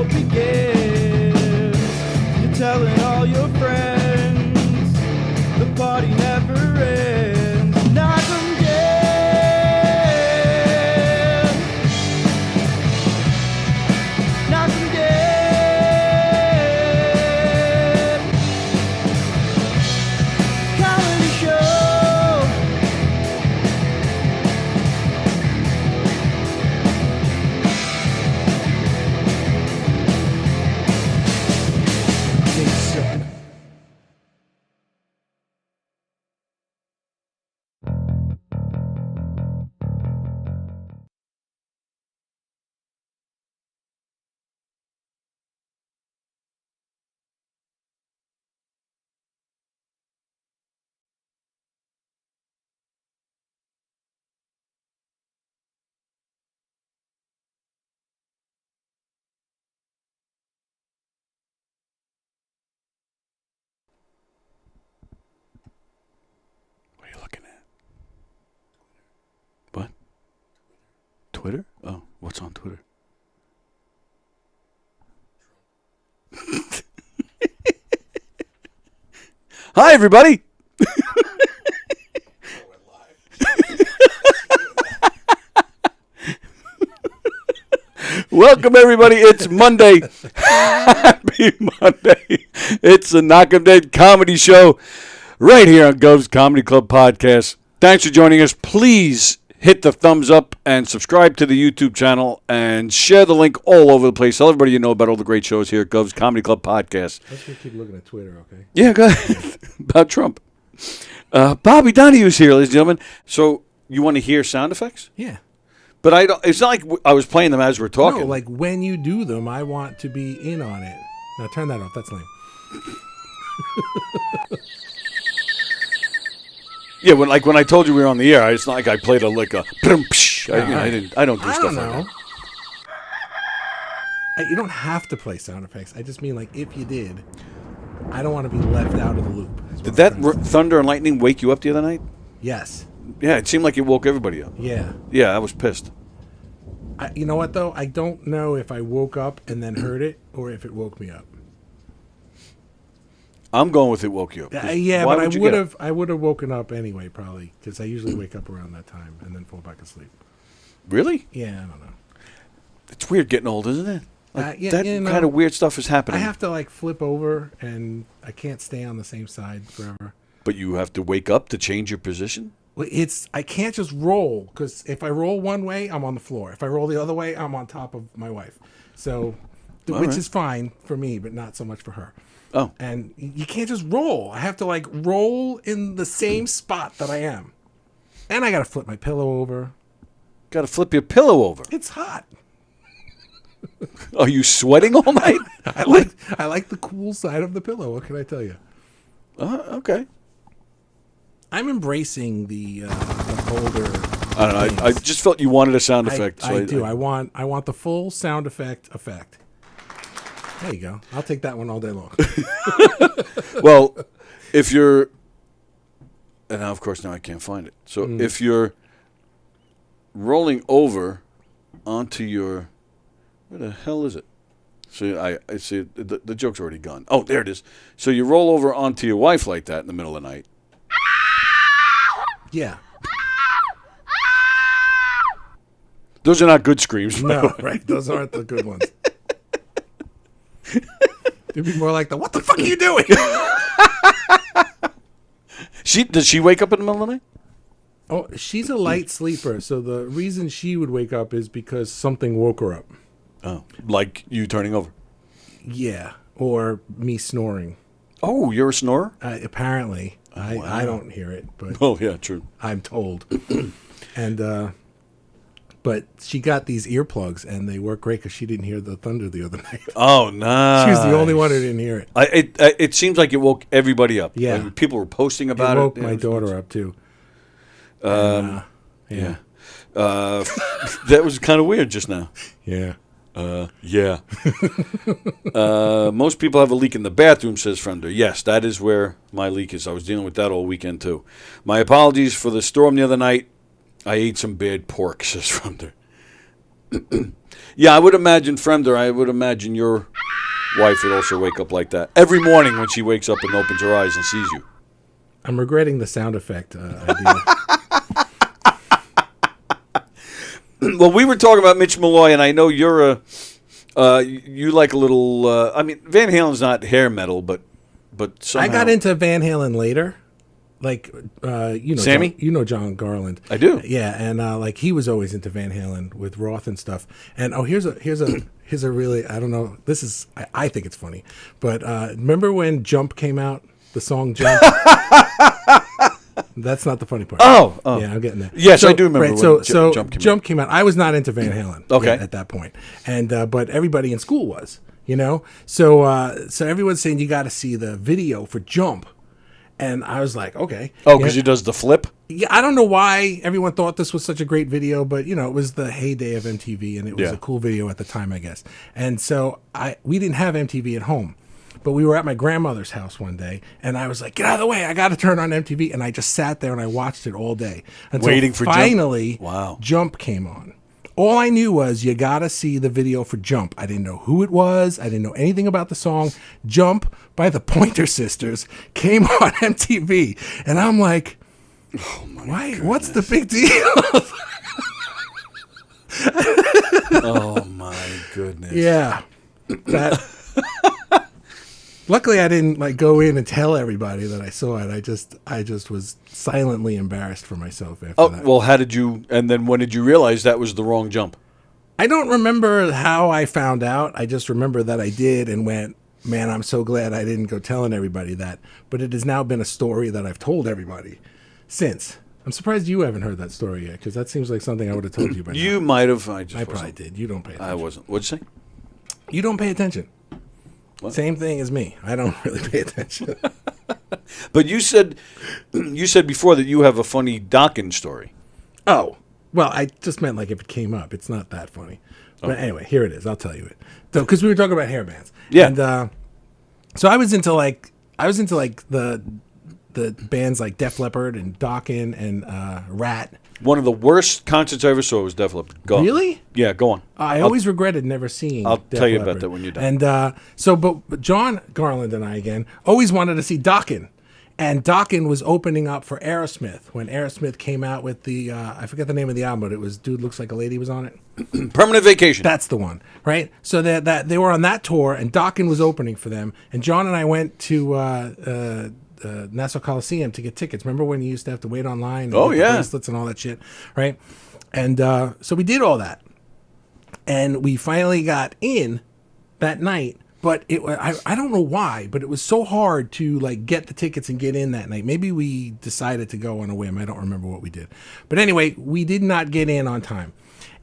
begins. You're telling all your friends the party never ends. Knockem dead. Knockem dead. Comedy show. What are you looking at? What? Twitter? Oh, what's on Twitter? Hi, everybody. Welcome, everybody. It's Monday. Happy Monday. It's the Knockem Dead Comedy Show right here on Gov's Comedy Club Podcast. Thanks for joining us. Please hit the thumbs up and subscribe to the YouTube channel and share the link all over the place. Tell everybody you know about all the great shows here at Gov's Comedy Club Podcast. Let's just keep looking at Twitter, okay? Yeah, go ahead. About Trump. Bobby Donohue's here, ladies and gentlemen. So you want to hear sound effects? Yeah. But I don't. It's not like I was playing them as we're talking. No, like when you do them, I want to be in on it. Now turn that off. That's lame. Yeah, when I told you we were on the air, it's not like I played a like a. I don't do stuff like that. You don't have to play sound effects. I just mean like if you did, I don't want to be left out of the loop. Did that thunder and lightning wake you up the other night? Yes. Yeah, it seemed like it woke everybody up. Yeah. Yeah, I was pissed. You know what though? I don't know if I woke up and then heard it or if it woke me up. I'm going with it woke you up. Yeah, but I would have woken up anyway, probably, because I usually wake up around that time and then fall back asleep. Really? Yeah, I don't know. It's weird getting old, isn't it? Like, yeah, that kind of weird stuff is happening. I have to like flip over, and I can't stay on the same side forever. But you have to wake up to change your position? Well, I can't just roll, because if I roll one way, I'm on the floor. If I roll the other way, I'm on top of my wife. So, which is fine for me, but not so much for her. Oh. And you can't just roll. I have to like roll in the same spot that I am. And I got to flip my pillow over. Got to flip your pillow over. It's hot. Are you sweating all night? I like the cool side of the pillow. What can I tell you? Okay. I'm embracing the older. I don't know. I just felt you wanted a sound effect. I do. I want the full sound effect. There you go. I'll take that one all day long. Well, if you're, and now of course now I can't find it. So if you're rolling over onto your, where the hell is it? So I see the joke's already gone. Oh, there it is. So you roll over onto your wife like that in the middle of the night. Yeah. Those are not good screams. No, right. Those aren't the good ones. It'd be more like what the fuck are you doing? Does she wake up in the middle of the night? Oh, she's a light sleeper, so the reason she would wake up is because something woke her up. Oh, like you turning over? Yeah, or me snoring. Oh, you're a snorer? Apparently. Wow. I don't hear it, but oh yeah, true. I'm told. And but she got these earplugs, and they work great because she didn't hear the thunder the other night. Oh, no! She was the only one who didn't hear it. It seems like it woke everybody up. Yeah, like people were posting about it. It woke my daughter up too. Yeah. That was kind of weird just now. Yeah. Yeah. Most people have a leak in the bathroom, says Frender. Yes, that is where my leak is. I was dealing with that all weekend, too. My apologies for the storm the other night. I ate some bad pork, says Frender. Yeah, I would imagine Fremder. I would imagine your wife would also wake up like that every morning when she wakes up and opens her eyes and sees you. I'm regretting the sound effect idea. Well, we were talking about Mitch Malloy, and I know you're you like a little. I mean, Van Halen's not hair metal, but somehow I got into Van Halen later. Like, you know, Sammy? John Garland. I do. Yeah, and like he was always into Van Halen with Roth and stuff. And here's a really, I don't know. This is I think it's funny, but remember when Jump came out? The song Jump. That's not the funny part. Oh. Yeah, I'm getting that. Yes, I do remember. Right, When so Jump came out. I was not into Van Halen. Okay. At that point, and but everybody in school was. You know, so everyone's saying you got to see the video for Jump. And I was like, okay. Oh, because he does the flip? Yeah, I don't know why everyone thought this was such a great video, but, you know, it was the heyday of MTV, and it was a cool video at the time, I guess. And so we didn't have MTV at home, but we were at my grandmother's house one day, and I was like, get out of the way, I got to turn on MTV. And I just sat there and I watched it all day. Until Waiting for finally, Jump? Wow. Jump came on. All I knew was you got to see the video for Jump. I didn't know who it was. I didn't know anything about the song. Jump by the Pointer Sisters came on MTV. And I'm like, why? Goodness. What's the big deal? Oh, my goodness. Yeah. That. Luckily, I didn't like go in and tell everybody that I saw it. I just was silently embarrassed for myself after that. Well, how did you, and then when did you realize that was the wrong Jump? I don't remember how I found out. I just remember that I did and went, man, I'm so glad I didn't go telling everybody that. But it has now been a story that I've told everybody since. I'm surprised you haven't heard that story yet, because that seems like something I would have told you by now. You might have. I probably did. You don't pay attention. I wasn't. What'd you say? You don't pay attention. What? Same thing as me. I don't really pay attention. But you said before that you have a funny Dokken story. Oh, well, I just meant like if it came up. It's not that funny. But anyway, here it is. I'll tell you it. So, because we were talking about hair bands. Yeah. And so I was into the bands like Def Leppard and Dokken and Rat. One of the worst concerts I ever saw was Def Leppard. Go. Really? Yeah, go on. I always regretted never seeing. I'll Def tell you Leppard. about that when you're done. And but John Garland and I again always wanted to see Dokken, and Dokken was opening up for Aerosmith when Aerosmith came out with the I forget the name of the album, but it was Dude Looks Like a Lady was on it. Permanent Vacation. That's the one, right? So that they were on that tour, and Dokken was opening for them, and John and I went to Nassau Coliseum to get tickets. Remember when you used to have to wait online? And Oh, get the yeah. bracelets and all that shit, right? And so we did all that, and we finally got in that night. But I don't know why, but it was so hard to like get the tickets and get in that night. Maybe we decided to go on a whim. I don't remember what we did. But anyway, we did not get in on time.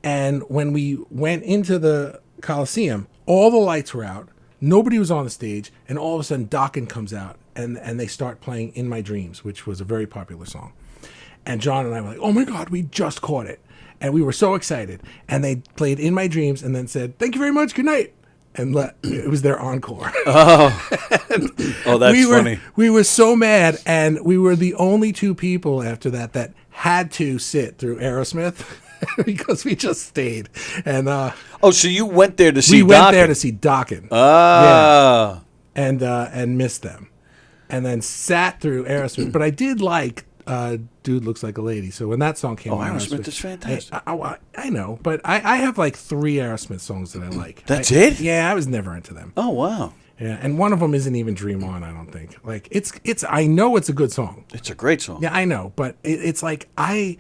And when we went into the Coliseum, all the lights were out. Nobody was on the stage. And all of a sudden, Dokken comes out and they start playing In My Dreams, which was a very popular song. And John and I were like, oh my God, we just caught it. And we were so excited. And they played In My Dreams and then said, thank you very much. Good night. And it was their encore. Oh, that's funny. We were so mad, and we were the only two people after that had to sit through Aerosmith because we just stayed. And so you went there to see Dokken? We went there to see Dokken. Ah. Yeah. And missed them. And then sat through Aerosmith. But I did like Dude Looks Like a Lady. So when that song came on, Aerosmith is fantastic. I know, but I have like 3 Aerosmith songs that I like. That's it? Yeah, I was never into them. Oh, wow. Yeah, and one of them isn't even Dream On, I don't think. Like it's I know it's a good song. It's a great song. Yeah, I know, but it's like I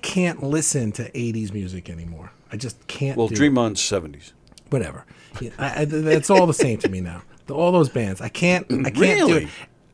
can't listen to 80s music anymore. I just can't. Well, do Dream it. On's 70s. Whatever. Yeah, it's all the same to me now. All those bands, I can't do Really?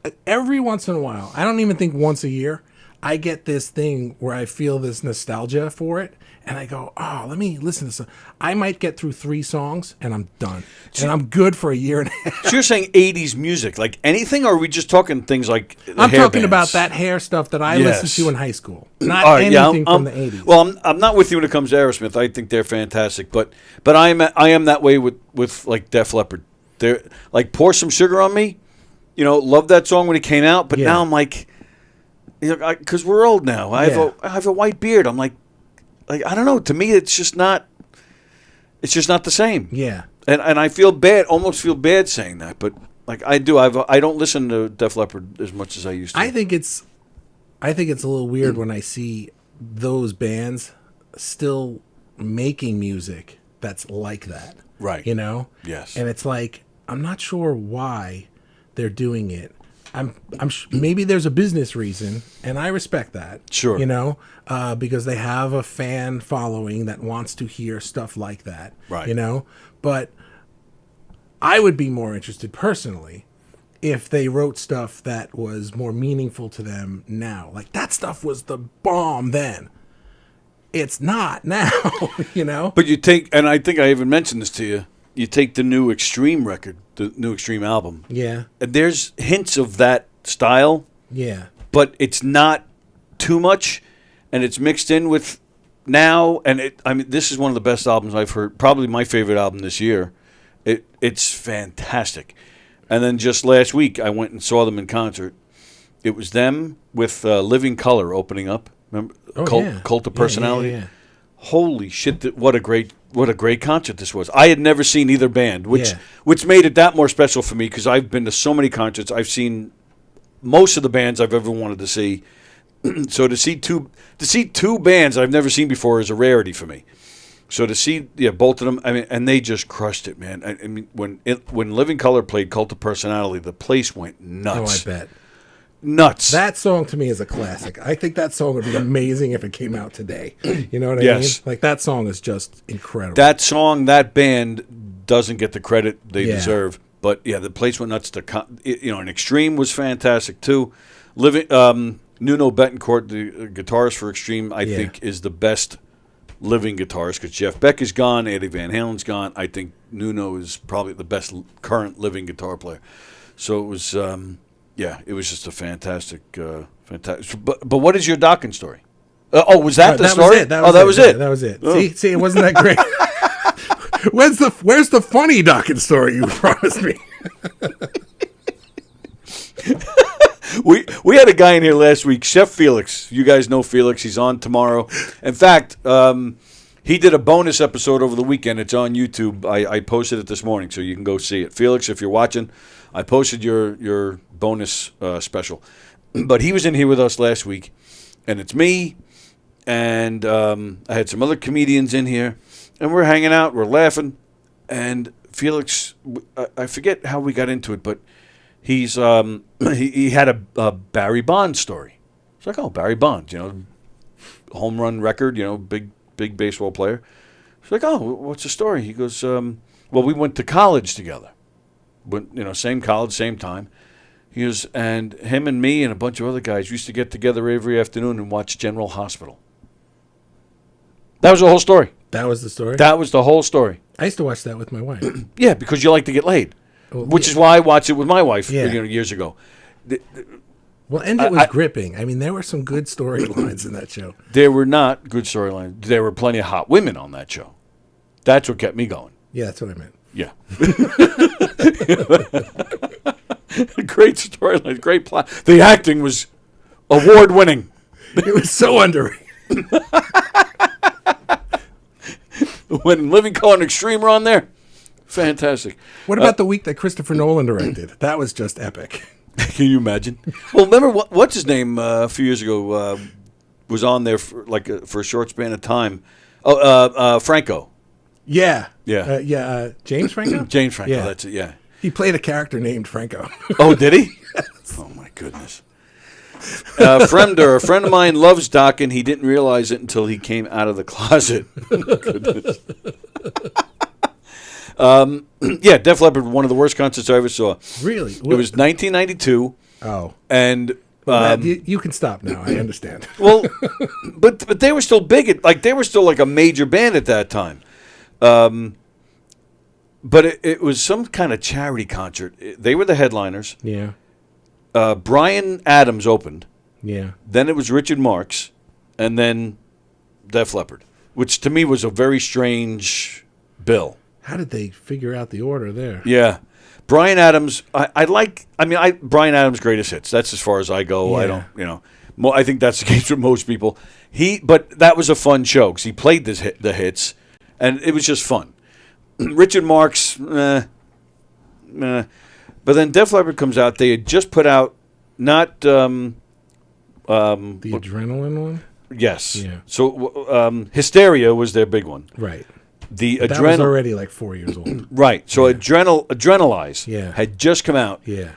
it. Every once in a while, I don't even think once a year, I get this thing where I feel this nostalgia for it, and I go, oh, let me listen to some. I might get through 3 songs, and I'm done. And I'm good for a year and a half. So you're saying 80s music, like anything, or are we just talking things like the I'm hair talking bands? about that hair stuff that I Yes. listened to in high school. Not All right, anything from the 80s. Well, I'm not with you when it comes to Aerosmith. I think they're fantastic, but I am that way with like Def Leppard. They're like Pour Some Sugar on Me. You know, loved that song when it came out, but Yeah. now I'm like, you know, because we're old now. I have a white beard. I'm like I don't know. To me, it's just not. It's just not the same. Yeah. And I feel bad, almost feel bad saying that, but like I do. I don't listen to Def Leppard as much as I used to. I think it's a little weird when I see those bands still making music that's like that. Right. You know? Yes. And it's like, I'm not sure why they're doing it. Maybe there's a business reason, and I respect that. Sure. You know, because they have a fan following that wants to hear stuff like that. Right. You know, but I would be more interested personally if they wrote stuff that was more meaningful to them now. Like, that stuff was the bomb then. It's not now, you know? But you take, and I think I even mentioned this to you, you take the new Extreme record, the new Extreme album. Yeah. And there's hints of that style, Yeah. but it's not too much, and it's mixed in with now. And this is one of the best albums I've heard, probably my favorite album this year. It's fantastic. And then just last week, I went and saw them in concert. It was them with Living Colour opening up. Remember, Cult of Personality. Yeah. Holy shit! What a great concert this was. I had never seen either band, which Yeah. made it that more special for me because I've been to so many concerts. I've seen most of the bands I've ever wanted to see. So to see two bands I've never seen before is a rarity for me. So to see both of them, I mean, and they just crushed it, man. I mean, when Living Colour played Cult of Personality, the place went nuts. Oh, I bet. Nuts. That song to me is a classic. I think that song would be amazing if it came out today. You know what I Yes. mean? Like, that song is just incredible. That song, that band doesn't get the credit they Yeah. deserve. But yeah, the place went nuts. And Extreme was fantastic too. Nuno Betancourt, the guitarist for Extreme, I think is the best living guitarist because Jeff Beck is gone, Eddie Van Halen's gone. I think Nuno is probably the best current living guitar player. So it was, it was just a fantastic. But what is your Dokken story? Was that the story? Was it. That was it. That was it. Oh. See, it wasn't that great. Where's the funny Dokken story you promised me? We had a guy in here last week, Chef Felix. You guys know Felix. He's on tomorrow. In fact, he did a bonus episode over the weekend. It's on YouTube. I posted it this morning, so you can go see it. Felix, if you're watching, I posted your bonus special. But he was in here with us last week, and it's me, and I had some other comedians in here, and we're hanging out, we're laughing, and Felix, I forget how we got into it, but he's he had a Barry Bonds story. It's like, oh, Barry Bonds, home run record, big baseball player. It's like, oh, what's the story? He goes, well, we went to college together. Same college, same time. He goes, and him and me and a bunch of other guys used to get together every afternoon and watch General Hospital. That was the whole story. That was the story? That was the whole story. I used to watch that with my wife. Yeah, because you like to get laid. Well, which is why I watched it with my wife years ago. Well, and it was gripping. I mean, there were some good storylines in that show. There were not good storylines. There were plenty of hot women on that show. That's what kept me going. Yeah, that's what I meant. Yeah. Great storyline, great plot. The acting was award-winning. It was so underrated. When Living Colour and Extreme were on there, fantastic. What about the week that Christopher Nolan directed? That was just epic. Can you imagine? Well, remember what's his name a few years ago was on there for a short span of time. Franco. Yeah. Yeah. James Franco? James Franco, Yeah. that's it, yeah. He played a character named Franco. Oh, did he? Yes. Oh, my goodness. A friend of mine loves Dokken. He didn't realize it until he came out of the closet. Goodness. Def Leppard, one of the worst concerts I ever saw. Really? It was 1992. Oh. And you can stop now. I understand. well, but they were still big. They were still like a major band at that time. But it was some kind of charity concert. They were the headliners. Yeah. Bryan Adams opened. Yeah. Then it was Richard Marx, and then Def Leppard, which to me was a very strange bill. How did they figure out the order there? Yeah. Bryan Adams, Bryan Adams' greatest hits. That's as far as I go. Yeah. I don't, I think that's the case with most people. But that was a fun show because he played the hits, and it was just fun. Richard Marx, but then Def Leppard comes out. They had just put out not The Adrenaline one? yes. Yeah. So Hysteria was their big one. Right. The That was already like 4 years old. right. So Adrenalize Yeah. had just come out. Yeah.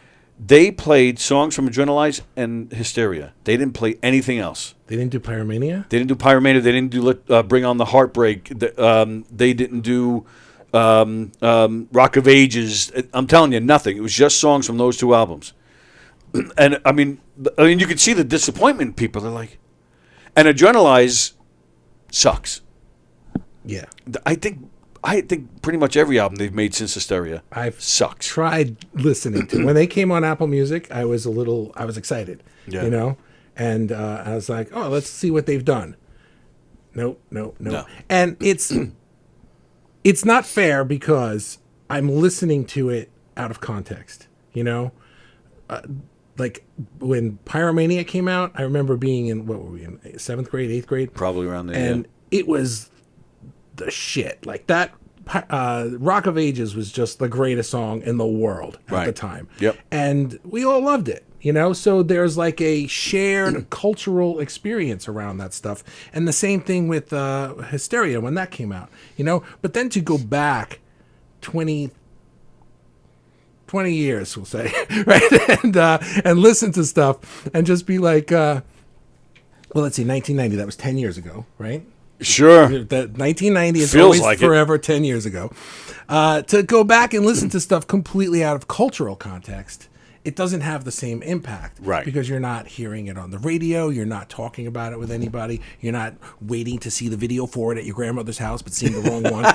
They played songs from Adrenalize and Hysteria. They didn't play anything else. They didn't do Pyromania? They didn't do Pyromania. They didn't do Bring On the Heartbreak. They didn't do Rock of Ages. I'm telling you, nothing. It was just songs from those two albums. And I mean, you could see the disappointment in people. They're like, and Adrenalize sucks. Yeah. I think pretty much every album they've made since Hysteria sucks. Tried listening to when they came on Apple Music. I was excited, Yeah. you know, and I was like, oh, let's see what they've done. No. And it's not fair because I'm listening to it out of context, you know. Like when Pyromania came out, I remember being in, what were we in, 7th grade, 8th grade, Probably around there. and it was the shit. Like that, Rock of Ages was just the greatest song in the world at Right. the time. Yep. And we all loved it, you know? So there's like a shared cultural experience around that stuff. And the same thing with Hysteria when that came out, you know? But then to go back 20 years, we'll say, right? And listen to stuff and just be like, well, let's see, 1990, that was 10 years ago, right? Sure. That 1990 is Feels always like it. forever 10 years ago. To go back and listen to stuff completely out of cultural context, it doesn't have the same impact. Right. Because you're not hearing it on the radio, you're not talking about it with anybody, you're not waiting to see the video for it at your grandmother's house but seeing the wrong one.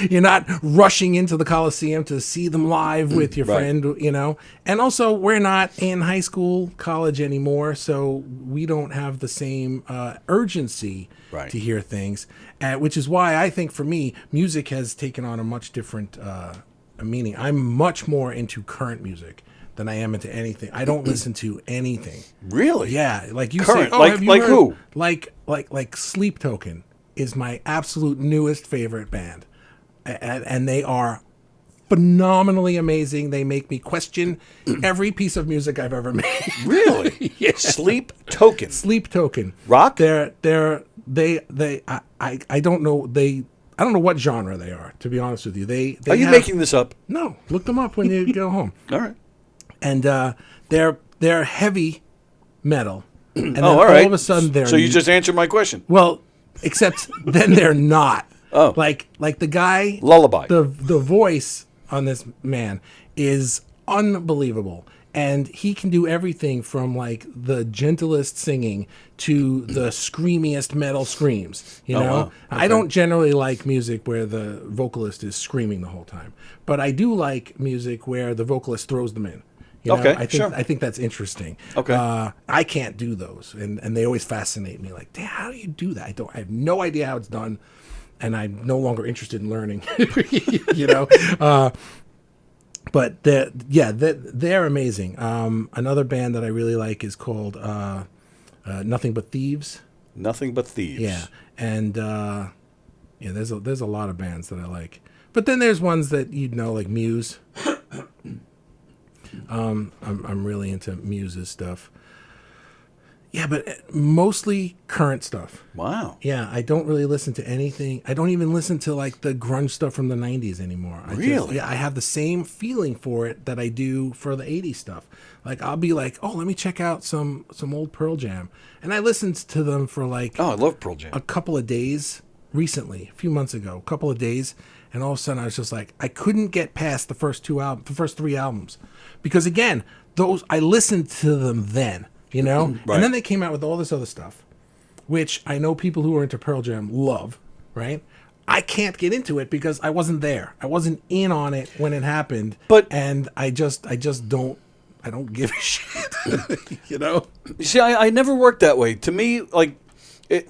You're not rushing into the Coliseum to see them live with your Right. friend, you know. And also, we're not in high school, college anymore, so we don't have the same urgency Right. to hear things, which is why I think for me, music has taken on a much different meaning. I'm much more into current music than I am into anything. I don't listen to anything. Really? Yeah, like you Current, say, like- have you like heard- who? Like Sleep Token is my absolute newest favorite band, and they are phenomenally amazing. They make me question every piece of music I've ever made. Really? Yeah. Sleep Token. Sleep Token. Rock? I don't know I don't know what genre they are, to be honest with you. They Are you have- making this up? No, look them up when you go home. All right. And they're heavy metal. And then all right. all of a sudden they're So you just answered my question. well, except then they're not. Oh. Like the guy Lullaby. the voice on this man is unbelievable. And he can do everything from like the gentlest singing to the screamiest metal screams. You Oh, know, wow. I don't generally like music where the vocalist is screaming the whole time, but I do like music where the vocalist throws them in. You know? Okay, I think that's interesting. Okay. I can't do those, and they always fascinate me. Like, damn, how do you do that? I have no idea how it's done, and I'm no longer interested in learning. You know. But they're amazing. Another band that I really like is called Nothing But Thieves. Nothing But Thieves. Yeah, and there's a lot of bands that I like. But then there's ones that you'd know, like Muse. I'm really into Muse's stuff. Yeah, but mostly current stuff. Wow. Yeah, I don't really listen to anything. I don't even listen to like the grunge stuff from the 90s anymore. Really? I have the same feeling for it that I do for the 80s stuff. Like I'll be like, "Oh, let me check out some old Pearl Jam." And I listened to them for like Oh, I love Pearl Jam. a couple of days recently, a few months ago, a couple of days, and all of a sudden I was just like, I couldn't get past the first three albums. Because again, those I listened to them then. You know? Right. And then they came out with all this other stuff, which I know people who are into Pearl Jam love, right? I can't get into it because I wasn't there. I wasn't in on it when it happened. And I just don't give a shit. You know? You see, I never worked that way. To me, like,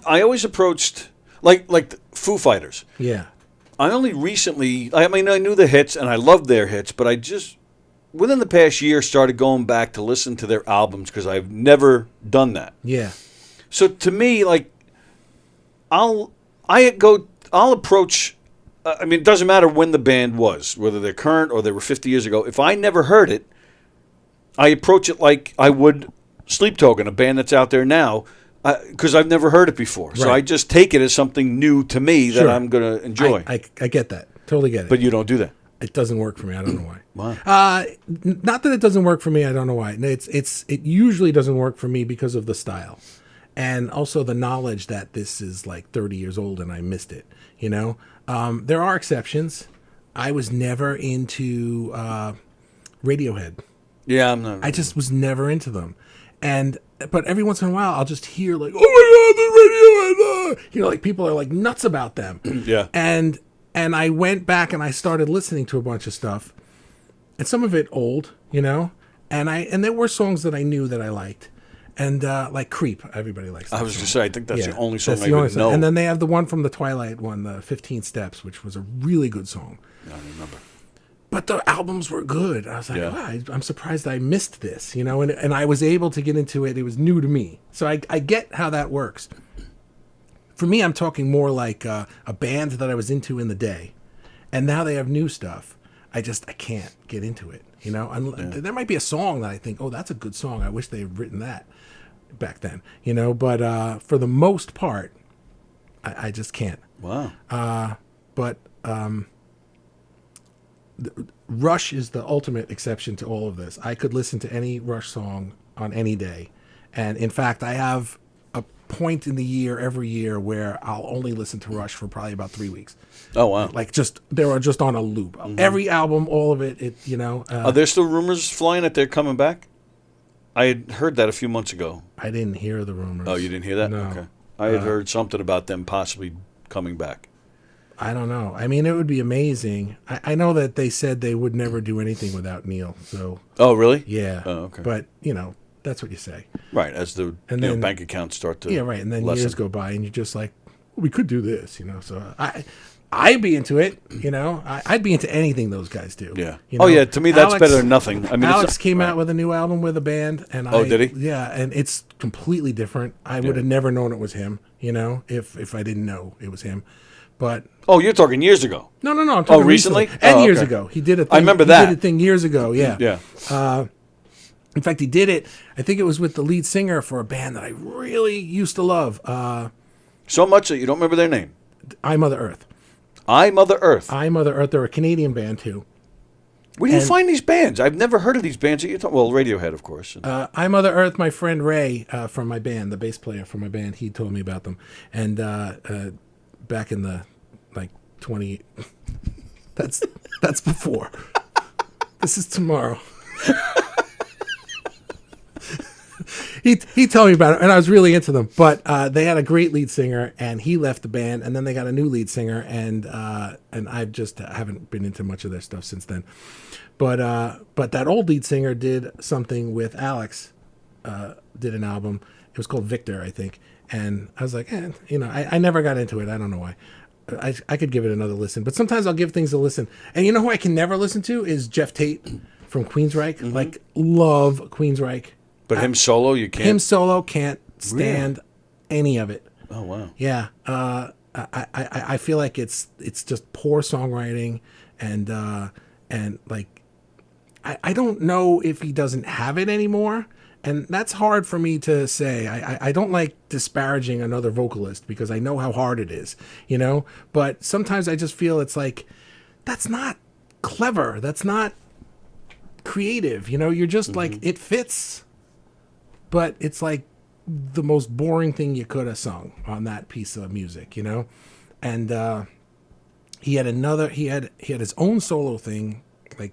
I always approached, like the Foo Fighters. Yeah. I only recently, I mean, I knew the hits and I loved their hits, but I just, within the past year, started going back to listen to their albums because I've never done that. Yeah. So to me, like, I'll approach I mean, it doesn't matter when the band was, whether they're current or they were 50 years ago. If I never heard it, I approach it like I would Sleep Token, a band that's out there now, because I've never heard it before. So Right. I just take it as something new to me that Sure. I'm going to enjoy. I get that. Totally get it. But you don't do that. It doesn't work for me. I don't know why. Wow. Not that it doesn't work for me. I don't know why. It usually doesn't work for me because of the style, and also the knowledge that this is like 30 years old and I missed it. You know, there are exceptions. I was never into Radiohead. Yeah, I'm not. I just was never into them, but every once in a while I'll just hear like, oh my god, the Radiohead! You know, like people are like nuts about them. Yeah. And I went back and I started listening to a bunch of stuff, and some of it old, you know, and there were songs that I knew that I liked, and like Creep, everybody likes that I was song. going to say, I think that's the only song That's I the only even song. know. And then they have the one from the Twilight one, the 15 Steps, which was a really good song. I don't remember. But the albums were good. I was like, Yeah. wow, I'm surprised I missed this, you know, and I was able to get into it. It was new to me. So I get how that works. For me, I'm talking more like a band that I was into in the day. And now they have new stuff. I can't get into it, you know. There might be a song that I think, oh, that's a good song. I wish they had written that back then, you know. But for the most part, I just can't. Wow. But Rush is the ultimate exception to all of this. I could listen to any Rush song on any day. And in fact, I have a point in the year every year where I'll only listen to Rush for probably about 3 weeks. Oh, wow. Like they were just on a loop. Every album, all of it, you know. Are there still rumors flying that they're coming back? I had heard that a few months ago. I didn't hear the rumors. Oh, you didn't hear that? No. Okay. I had heard something about them possibly coming back. I don't know. I mean, it would be amazing. I know that they said they would never do anything without Neil. So, Oh, really? yeah. Oh, okay. But, you know, that's what you say. Right, as the then- bank accounts start to Yeah, right. And then lessen. years go by, and you're just like, we could do this, you know. So I'd be into it, you know. I'd be into anything those guys do. Yeah. You know? Oh, yeah, to me that's Alex- better than nothing. I mean, Alex it's, came out with a new album with a band, and Oh, did he? Yeah, and it's completely different. I would have never known it was him, you know, if I didn't know it was him. But Oh, you're talking years ago. no, I'm talking recently? and Oh, years okay. ago. He did a thing. I remember He that. did a thing years ago. Yeah. Yeah. In fact, he did it. I think it was with the lead singer for a band that I really used to love. So much that you don't remember their name. I Mother Earth. I Mother Earth. I Mother Earth. They're a Canadian band too. Where do you and- find these bands? I've never heard of these bands that you're talking. Well, Radiohead, of course. I Mother Earth. My friend Ray from my band, the bass player from my band, he told me about them. And back in the like 20. That's before. This is tomorrow. He told me about it, and I was really into them. But they had a great lead singer, and he left the band, and then they got a new lead singer, and I just haven't been into much of their stuff since then. But that old lead singer did something with Alex, did an album. It was called Victor, I think, and I was like, you know, I never got into it. I don't know why. I could give it another listen, but sometimes I'll give things a listen. And you know who I can never listen to is Jeff Tate from Queensryche. Like, love Queensryche. But him solo, you can't. Him solo, can't stand any of it. Oh, wow. Yeah, I feel like it's just poor songwriting, and like I don't know if he doesn't have it anymore, and that's hard for me to say. I don't like disparaging another vocalist because I know how hard it is, you know. But sometimes I just feel it's like that's not clever, that's not creative, you know. You're just like, it fits, but it's like the most boring thing you could have sung on that piece of music, you know. And he had his own solo thing like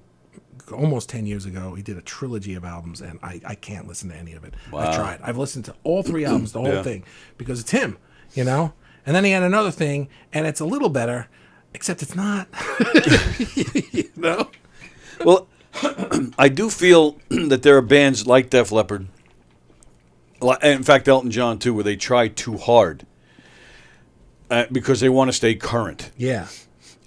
almost 10 years ago. He did a trilogy of albums, and I can't listen to any of it. Wow. I've tried. I've listened to all 3 albums, the whole Yeah. thing, because it's him, you know. And then he had another thing, and it's a little better, except it's not. You know. Well, I do feel that there are bands like Def Leppard, in fact, Elton John too, where they try too hard because they want to stay current. Yeah.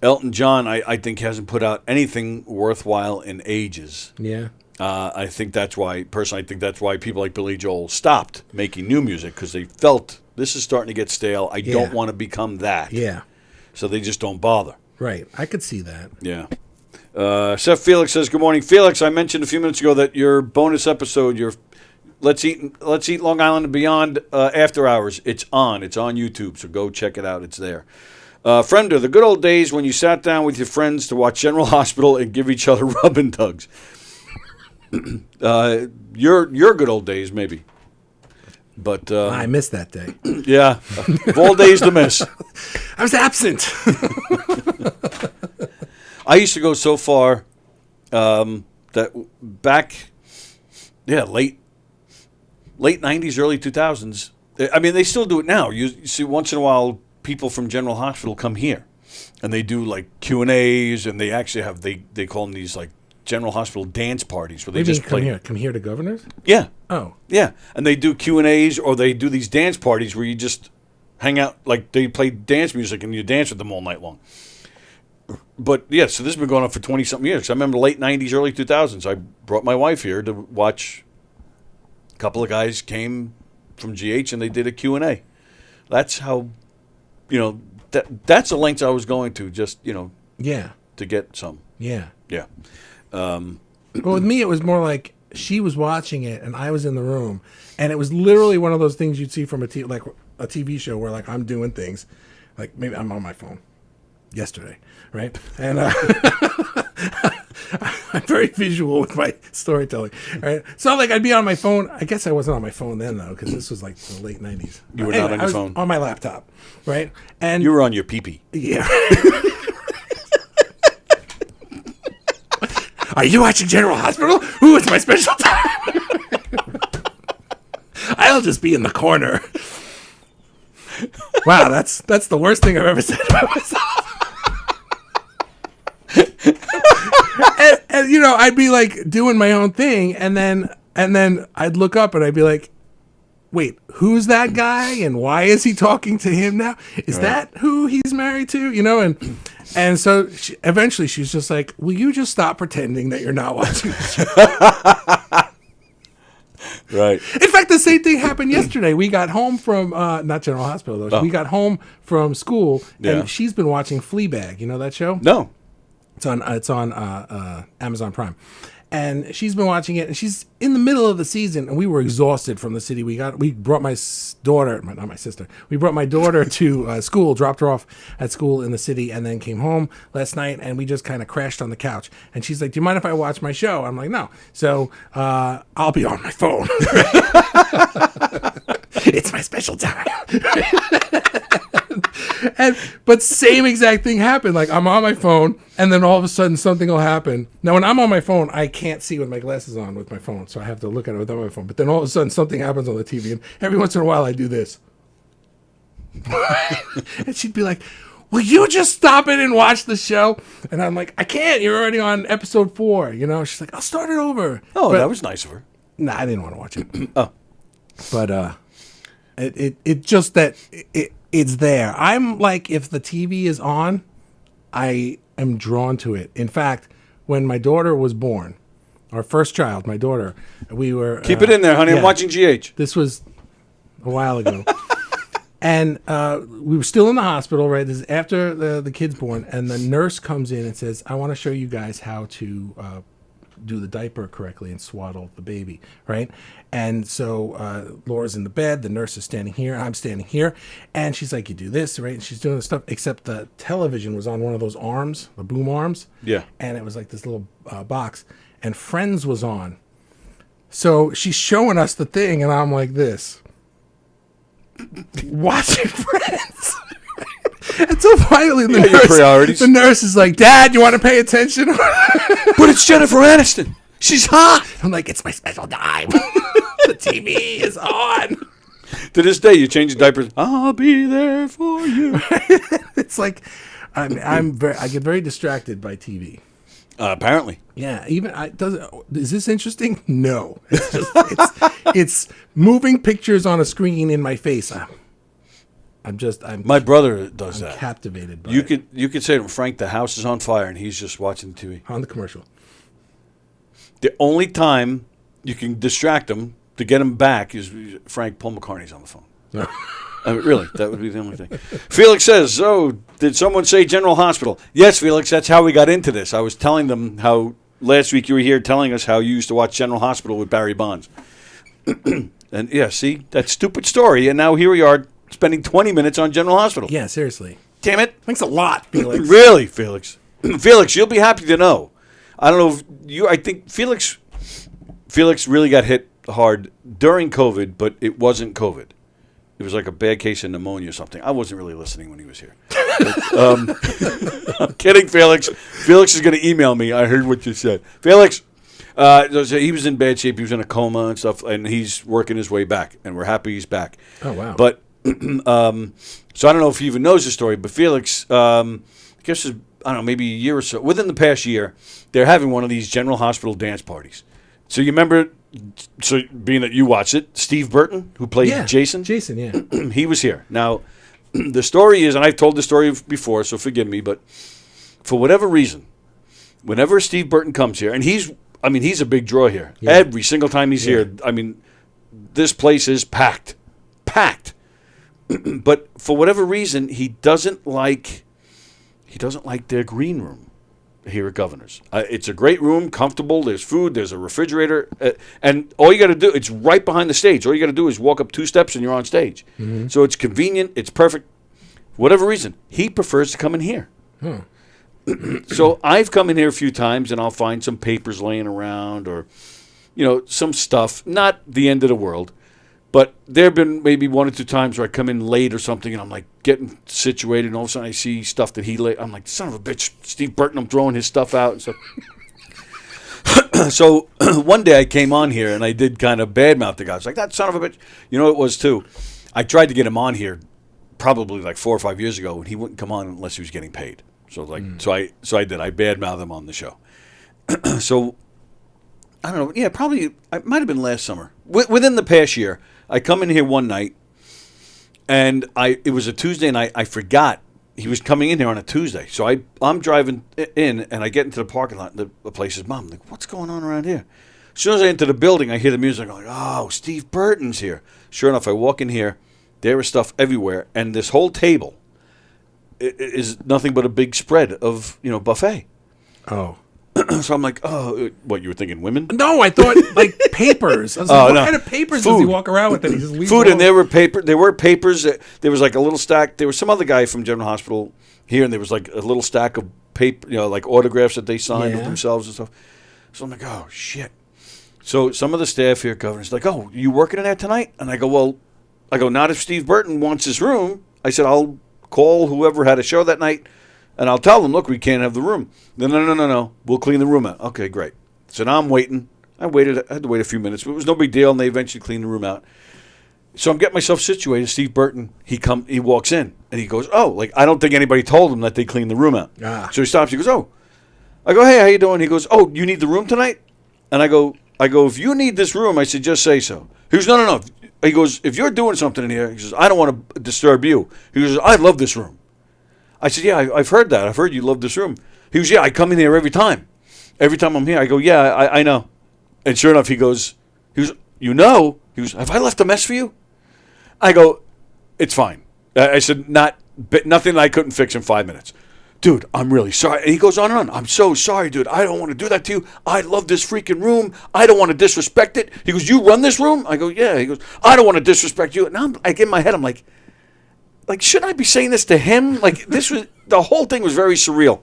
Elton John, I think, hasn't put out anything worthwhile in ages. Yeah. I think that's why, personally, I think that's why people like Billy Joel stopped making new music, because they felt this is starting to get stale. I don't want to become that. Yeah. So they just don't bother. Right. I could see that. Yeah. Seth Felix says, good morning. Felix, I mentioned a few minutes ago that your bonus episode, your Let's Eat Long Island and Beyond After Hours, it's on YouTube, so go check it out. It's there. Friender, the good old days when you sat down with your friends to watch General Hospital and give each other rub and tugs. Your good old days, maybe. But I missed that day. Yeah, of all days to miss. I was absent. I used to go so far that back, late 90s, early 2000s. I mean, they still do it now. You see, once in a while, people from General Hospital come here, and they do like Q&As, and they actually have they call them these like General Hospital dance parties where they just play. Come here to Governors. Yeah. Oh. Yeah, and they do Q&As, or they do these dance parties where you just hang out, like they play dance music and you dance with them all night long. But yeah, so this has been going on for 20-something years. I remember late 90s, early 2000s. I brought my wife here to watch. A couple of guys came from GH and they did a Q&A. That's how, that's the lengths I was going to just, Yeah. to get some. Yeah. Yeah. Well, with me, it was more like she was watching it and I was in the room, and it was literally one of those things you'd see from a TV show where like I'm doing things, like maybe I'm on my phone. Yesterday, right? And I'm very visual with my storytelling, right? So like I'd be on my phone. I guess I wasn't on my phone then though, because this was like the late 90s. You were not on I your was phone? On my laptop, right? And You were on your pee-pee. yeah. Are you watching General Hospital? Ooh, it's my special time. I'll just be in the corner. Wow, that's the worst thing I've ever said about myself. and I'd be like doing my own thing, and then I'd look up and I'd be like, wait, who's that guy and why is he talking to him now? Is that who he's married to? And so eventually she's just like, will you just stop pretending that you're not watching the show? Right. In fact, the same thing happened yesterday. We got home from not General Hospital though. Oh. We got home from school, Yeah. and she's been watching Fleabag. You know that show? No. It's on Amazon Prime, and she's been watching it. And she's in the middle of the season, and we were exhausted from the city. We brought my daughter, not my sister. We brought my daughter to school, dropped her off at school in the city, and then came home last night. And we just kind of crashed on the couch. And she's like, "Do you mind if I watch my show?" I'm like, "No." So I'll be on my phone. It's my special time. But same exact thing happened. Like I'm on my phone, and then all of a sudden something will happen. Now when I'm on my phone, I can't see with my glasses on with my phone, so I have to look at it without my phone. But then all of a sudden something happens on the TV, and every once in a while I do this. And she'd be like, "Will you just stop it and watch the show?" And I'm like, "I can't. You're already on episode 4." She's like, "I'll start it over." Oh, But- that was nice of her. Nah, I didn't want to watch it. Oh. But it just that it's there. I'm like, if the TV is on, I am drawn to it. In fact, when my daughter was born, our first child, my daughter, we were Keep it in there, honey. yeah. I'm watching GH. This was a while ago. And we were still in the hospital, right? This is after the kid's born, and the nurse comes in and says, "I want to show you guys how to do the diaper correctly and swaddle the baby," right? And so Laura's in the bed, the nurse is standing here, I'm standing here, and she's like, "You do this," right? And she's doing the stuff, except the television was on one of those arms, the boom arms. Yeah. And it was like this little box, and Friends was on. So she's showing us the thing, and I'm like this. Watching Friends. And so finally Your priorities. the nurse is like, "Dad, you want to pay attention?" But it's Jennifer Aniston. She's hot. I'm like, "It's my special time." The TV is on. To this day, you change the diapers. I'll be there for you. It's like I get very distracted by TV. Apparently. Yeah, is this interesting? No. It's just it's moving pictures on a screen in my face. I'm My brother does that. captivated by You it. could say to him, "Frank, the house is on fire," and he's just watching the TV. On the commercial. The only time you can distract him to get him back is Frank, Paul McCartney's on the phone. I mean, really, that would be the only thing. Felix says, "Oh, did someone say General Hospital?" Yes, Felix, that's how we got into this. I was telling them how last week you were here telling us how you used to watch General Hospital with Barry Bonds. And yeah, see, that stupid story, and now here we are spending 20 minutes on General Hospital. Yeah, seriously. Damn it. Thanks a lot, Felix. Really, Felix. Felix, you'll be happy to know. I don't know if you, I think Felix really got hit hard during COVID, but it wasn't COVID. It was like a bad case of pneumonia or something. I wasn't really listening when he was here. But, I'm kidding, Felix. Felix is going to email me. I heard what you said. Felix, he was in bad shape. He was in a coma and stuff, and he's working his way back, and we're happy he's back. Oh, wow. But so I don't know if he even knows the story, but Felix, I guess, I don't know, maybe a year or so, within the past year, they're having one of these General Hospital dance parties. So you remember, so being that you watched it, Steve Burton, who played Jason? Jason, yeah. He was here. Now, the story is, and I've told the story before, so forgive me, but for whatever reason, whenever Steve Burton comes here, and he's a big draw here. Yeah. Every single time he's here, I mean, this place is packed. Packed. But for whatever reason, he doesn't like their green room here at Governor's. It's a great room, comfortable. There's food. There's a refrigerator, and all you got to do, it's right behind the stage. All you got to do is walk up 2 steps and you're on stage. Mm-hmm. So it's convenient. It's perfect. For whatever reason, he prefers to come in here. So I've come in here a few times, and I'll find some papers laying around, or some stuff. Not the end of the world. But there have been maybe 1 or 2 times where I come in late or something, and I'm like getting situated, and all of a sudden I see stuff that he laid. I'm like, son of a bitch, Steve Burton, I'm throwing his stuff out and stuff. So one day I came on here, and I did kind of badmouth the guy. I was like, that son of a bitch. You know what it was, too? I tried to get him on here probably like 4 or 5 years ago, and he wouldn't come on unless he was getting paid. So so I did. I badmouthed him on the show. So I don't know. Yeah, probably it might have been last summer. Within the past year, I come in here one night, and it was a Tuesday night. I forgot he was coming in here on a Tuesday. So I'm driving in, and I get into the parking lot, and the place is mom. I'm like, what's going on around here? As soon as I enter the building, I hear the music. I'm like, oh, Steve Burton's here. Sure enough, I walk in here. There is stuff everywhere, and this whole table is nothing but a big spread of buffet. Oh. So I'm like, oh, what, you were thinking women? No, I thought like papers. I was like, what kind of papers does he walk around with? That he just leaves food, and there were papers. There was like a little stack. There was some other guy from General Hospital here, and there was like a little stack of paper, like autographs that they signed with themselves and stuff. So I'm like, oh shit. So some of the staff here at Governor's like, oh, you working in there tonight? And I go, not if Steve Burton wants his room. I said, I'll call whoever had a show that night, and I'll tell them, look, we can't have the room. No. We'll clean the room out. Okay, great. So now I'm waiting. I had to wait a few minutes, but it was no big deal, and they eventually cleaned the room out. So I'm getting myself situated. Steve Burton, he walks in, and he goes, oh, like, I don't think anybody told him that they cleaned the room out. So he stops. He goes, oh. I go, hey, how you doing? He goes, oh, you need the room tonight? And I go, if you need this room, I said, just say so. He goes, no. He goes, if you're doing something in here, he says, I don't want to disturb you. He goes, I love this room. I said, yeah, I've heard that. I've heard you love this room. He goes, yeah, I come in here every time. Every time I'm here. I go, yeah, I know. And sure enough, he goes, you know? He goes, have I left a mess for you? I go, it's fine. I said, nothing I couldn't fix in 5 minutes. Dude, I'm really sorry. And he goes on and on. I'm so sorry, dude. I don't want to do that to you. I love this freaking room. I don't want to disrespect it. He goes, you run this room? I go, yeah. He goes, I don't want to disrespect you. And now I'm like, in my head, I'm like, shouldn't I be saying this to him? Like, the whole thing was very surreal.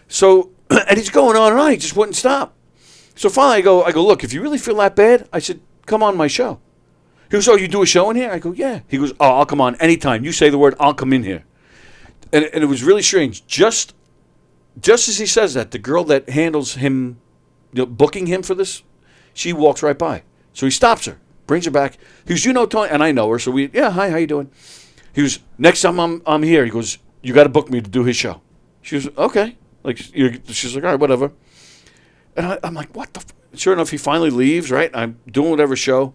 So, and he's going on and on. He just wouldn't stop. So finally I go, look, if you really feel that bad, I said, come on my show. He goes, oh, you do a show in here? I go, yeah. He goes, oh, I'll come on anytime. You say the word, I'll come in here. And it was really strange. Just as he says that, the girl that handles him, booking him for this, she walks right by. So he stops her, brings her back. He goes, you know Tony? And I know her. So hi, how you doing? He goes, next time I'm here, he goes, you got to book me to do his show. She goes, okay. She's like, all right, whatever. And I'm like, what the? Sure enough, he finally leaves, right? I'm doing whatever show.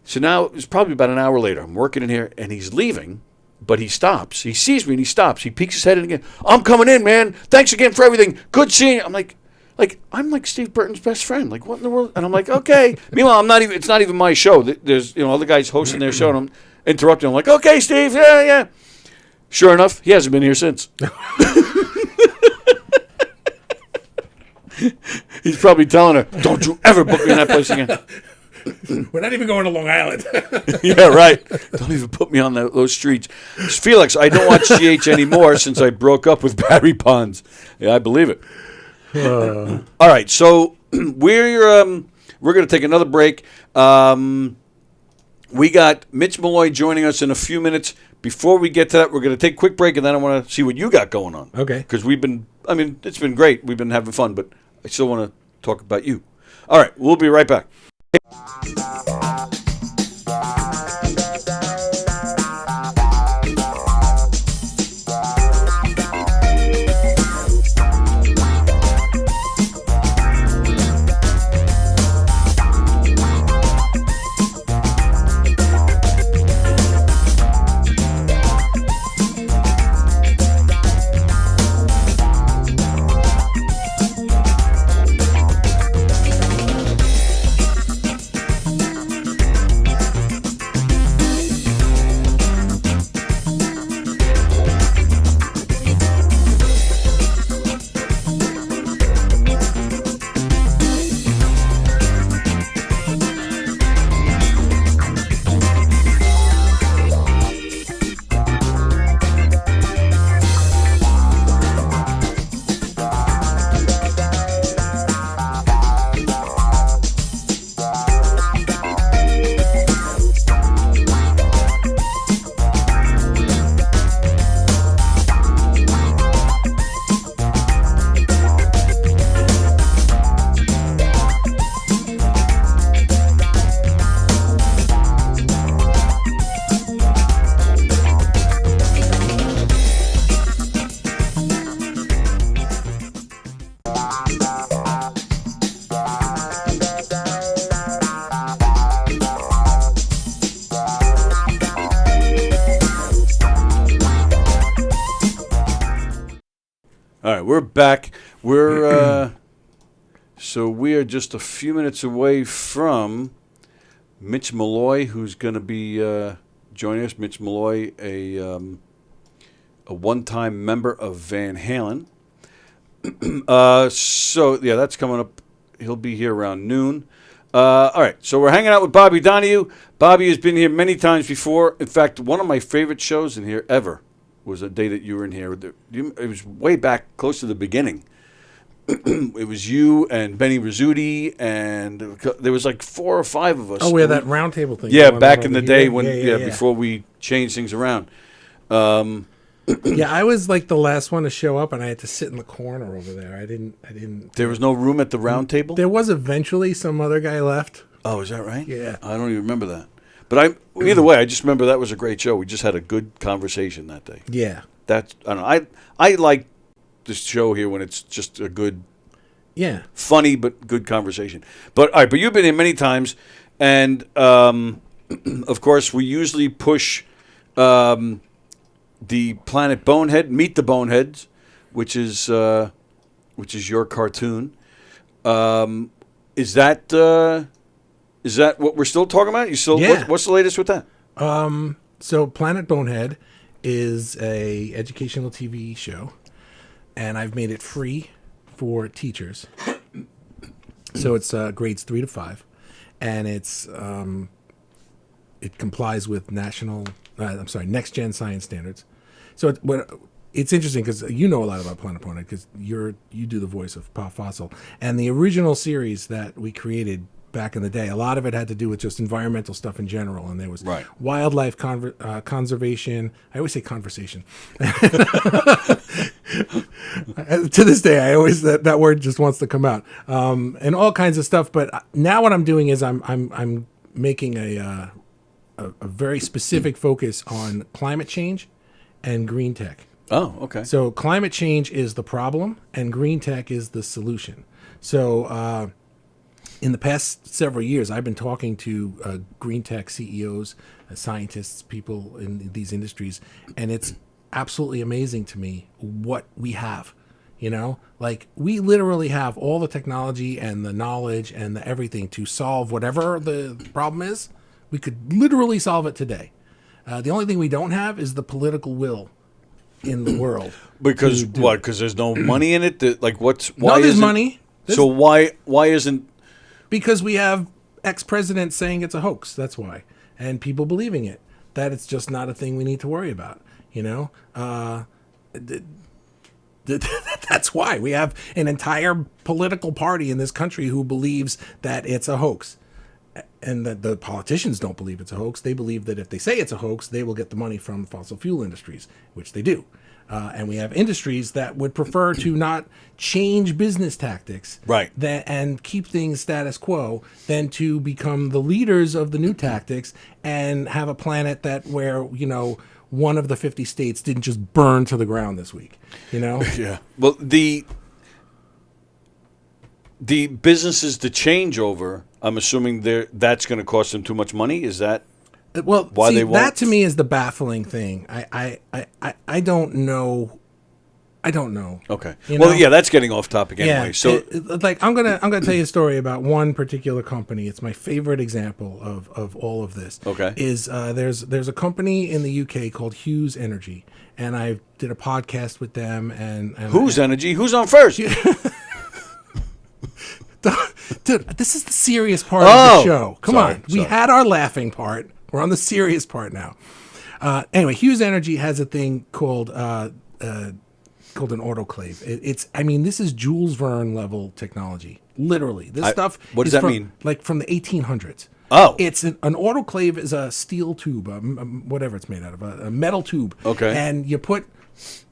So now it's probably about an hour later. I'm working in here, and he's leaving. But he stops. He sees me and he stops. He peeks his head in again. I'm coming in, man. Thanks again for everything. Good seeing you. I'm like Steve Burton's best friend. Like, what in the world? And I'm like, okay. Meanwhile, it's not even my show. There's other guys hosting their show, interrupting him like, okay, Steve, yeah. Sure enough, he hasn't been here since. He's probably telling her, don't you ever book me in that place again. We're not even going to Long Island. Yeah, right. Don't even put me on those streets. Felix, I don't watch GH anymore since I broke up with Barry Bonds. Yeah, I believe it. All right, so we're going to take another break. We got Mitch Malloy joining us in a few minutes. Before we get to that, we're going to take a quick break, and then I want to see what you got going on. Okay. Because it's been great. We've been having fun, but I still want to talk about you. All right, we'll be right back. All right, we're back. So we are just a few minutes away from Mitch Malloy, who's going to be joining us. Mitch Malloy, a one-time member of Van Halen. So yeah, that's coming up. He'll be here around noon. All right, so we're hanging out with Bobby Donohue. Bobby has been here many times before. In fact, one of my favorite shows in here ever was a day that you were in here. It was way back, close to the beginning. It was you and Benny Rizzuti, and there was like 4 or 5 of us. Oh, we had that round table thing. Yeah, back in the day before we changed things around. Yeah, I was like the last one to show up, and I had to sit in the corner over there. I didn't. There was no room at the round table? There was eventually. Some other guy left. Oh, is that right? Yeah. I don't even remember that. But either way, I just remember that was a great show. We just had a good conversation that day. Yeah. I don't know. I like this show here when it's just a good, funny but good conversation. But all right, but you've been here many times, and of course we usually push the Planet Bonehead, Meet the Boneheads, which is your cartoon. Is that what we're still talking about? You still? Yeah. What's the latest with that? So Planet Bonehead is a educational TV show, and I've made it free for teachers. So it's grades 3 to 5, and it complies with next gen science standards. So it's interesting because you know a lot about Planet Bonehead because you do the voice of Pa Fossil, and the original series that we created back in the day, a lot of it had to do with just environmental stuff in general, and there was wildlife conservation. I always say conversation. To this day, I always that word just wants to come out, and all kinds of stuff. But now what I'm doing is I'm making a very specific focus on climate change and green tech. Oh, okay. So climate change is the problem, and green tech is the solution. So in the past several years, I've been talking to green tech CEOs, scientists, people in these industries, and it's absolutely amazing to me what we have. You know, like we literally have all the technology and the knowledge and the everything to solve whatever the problem is. We could literally solve it today. The only thing we don't have is the political will in the world. Because to do what? it. Because there's no money in it. Like what's No, why there's isn't- money. So why isn't Because we have ex-presidents saying it's a hoax. That's why, and people believing it. That it's just not a thing we need to worry about. You know, that's why we have an entire political party in this country who believes that it's a hoax. And the politicians don't believe it's a hoax. They believe that if they say it's a hoax, they will get the money from fossil fuel industries, which they do. And we have industries that would prefer to not change business tactics, Right. and keep things status quo, than to become the leaders of the new tactics and have a planet that where one of the 50 states didn't just burn to the ground this week. Yeah. Well, the businesses to change over, I'm assuming that's going to cost them too much money. Is that Well, why see, they won't? that to me is the baffling thing. I don't know. I don't know. Okay. You Well, know? yeah, that's getting off topic anyway. Yeah. So Like I'm gonna tell you a story about one particular company. It's my favorite example of all of this. Okay. Is there's a company in the UK called Hughes Energy, and I did a podcast with them. And whose energy? Who's on first? Dude, this is the serious part of Oh, the show. Come sorry, on. We sorry. had our laughing part. We're on the serious part now. Anyway, Hughes Energy has a thing called an autoclave. This is Jules Verne level technology. Literally. This stuff what does is that mean? Like from the 1800s. Oh. It's an autoclave is a steel tube, whatever it's made out of, a metal tube. Okay. And you put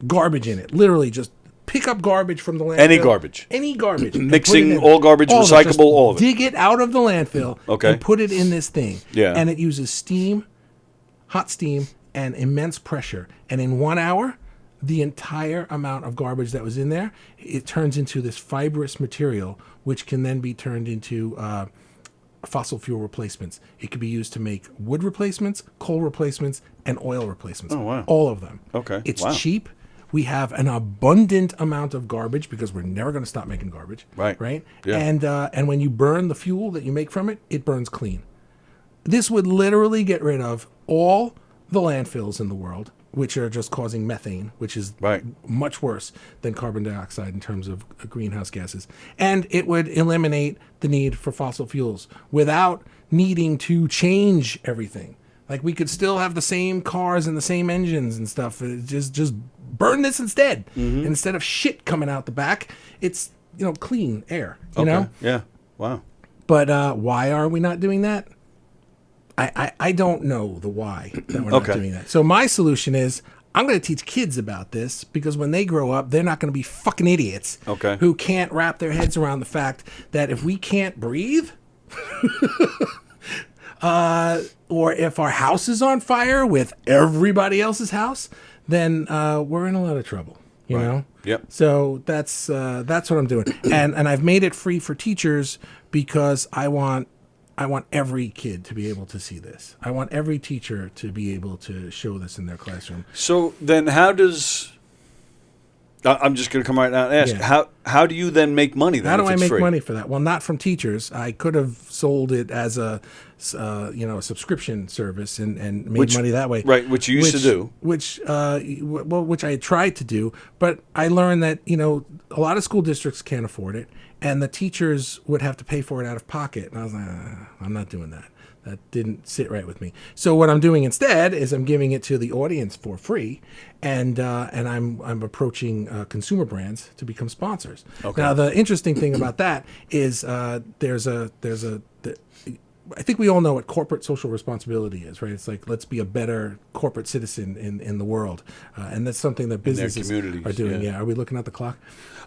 garbage in it. Literally just pick up garbage from the landfill. Any garbage. Any garbage. and Mixing put it in. all garbage, All of it. recyclable, Just all of it. dig it out of the landfill. Okay. And put it in this thing. Yeah. And it uses steam, hot steam, and immense pressure. And in 1 hour, the entire amount of garbage that was in there, it turns into this fibrous material, which can then be turned into fossil fuel replacements. It could be used to make wood replacements, coal replacements, and oil replacements. Oh, wow. All of them. Okay. It's Wow. cheap. We have an abundant amount of garbage because we're never going to stop making garbage. Right. Right. Yeah. And when you burn the fuel that you make from it, it burns clean. This would literally get rid of all the landfills in the world, which are just causing methane, which is Right. much worse than carbon dioxide in terms of greenhouse gases. And it would eliminate the need for fossil fuels without needing to change everything. Like we could still have the same cars and the same engines and stuff. Just burn this instead. Mm-hmm. Instead of shit coming out the back, it's clean air. You know. Yeah. Wow. But why are we not doing that? I don't know the why that we're not Okay. doing that. So my solution is I'm going to teach kids about this because when they grow up, they're not going to be fucking idiots Okay. who can't wrap their heads around the fact that if we can't breathe, or if our house is on fire with everybody else's house, then we're in a lot of trouble. You Right. know. Yep. So that's what I'm doing, and I've made it free for teachers because I want every kid to be able to see this. I want every teacher to be able to show this in their classroom. So then how does I'm just going to come right now and ask, Yeah. how do you then make money then? How do if I it's make free? money for that? Well, not from teachers. I could have sold it as a subscription service and made money that way. Right, which you used to do. Which I tried to do, but I learned that a lot of school districts can't afford it, and the teachers would have to pay for it out of pocket. And I was like, I'm not doing that. That didn't sit right with me. So what I'm doing instead is I'm giving it to the audience for free, and I'm approaching consumer brands to become sponsors. Okay. Now the interesting thing about that is I think we all know what corporate social responsibility is, right? It's like, let's be a better corporate citizen in the world, and that's something that businesses communities, are doing. yeah. Yeah. Are we looking at the clock?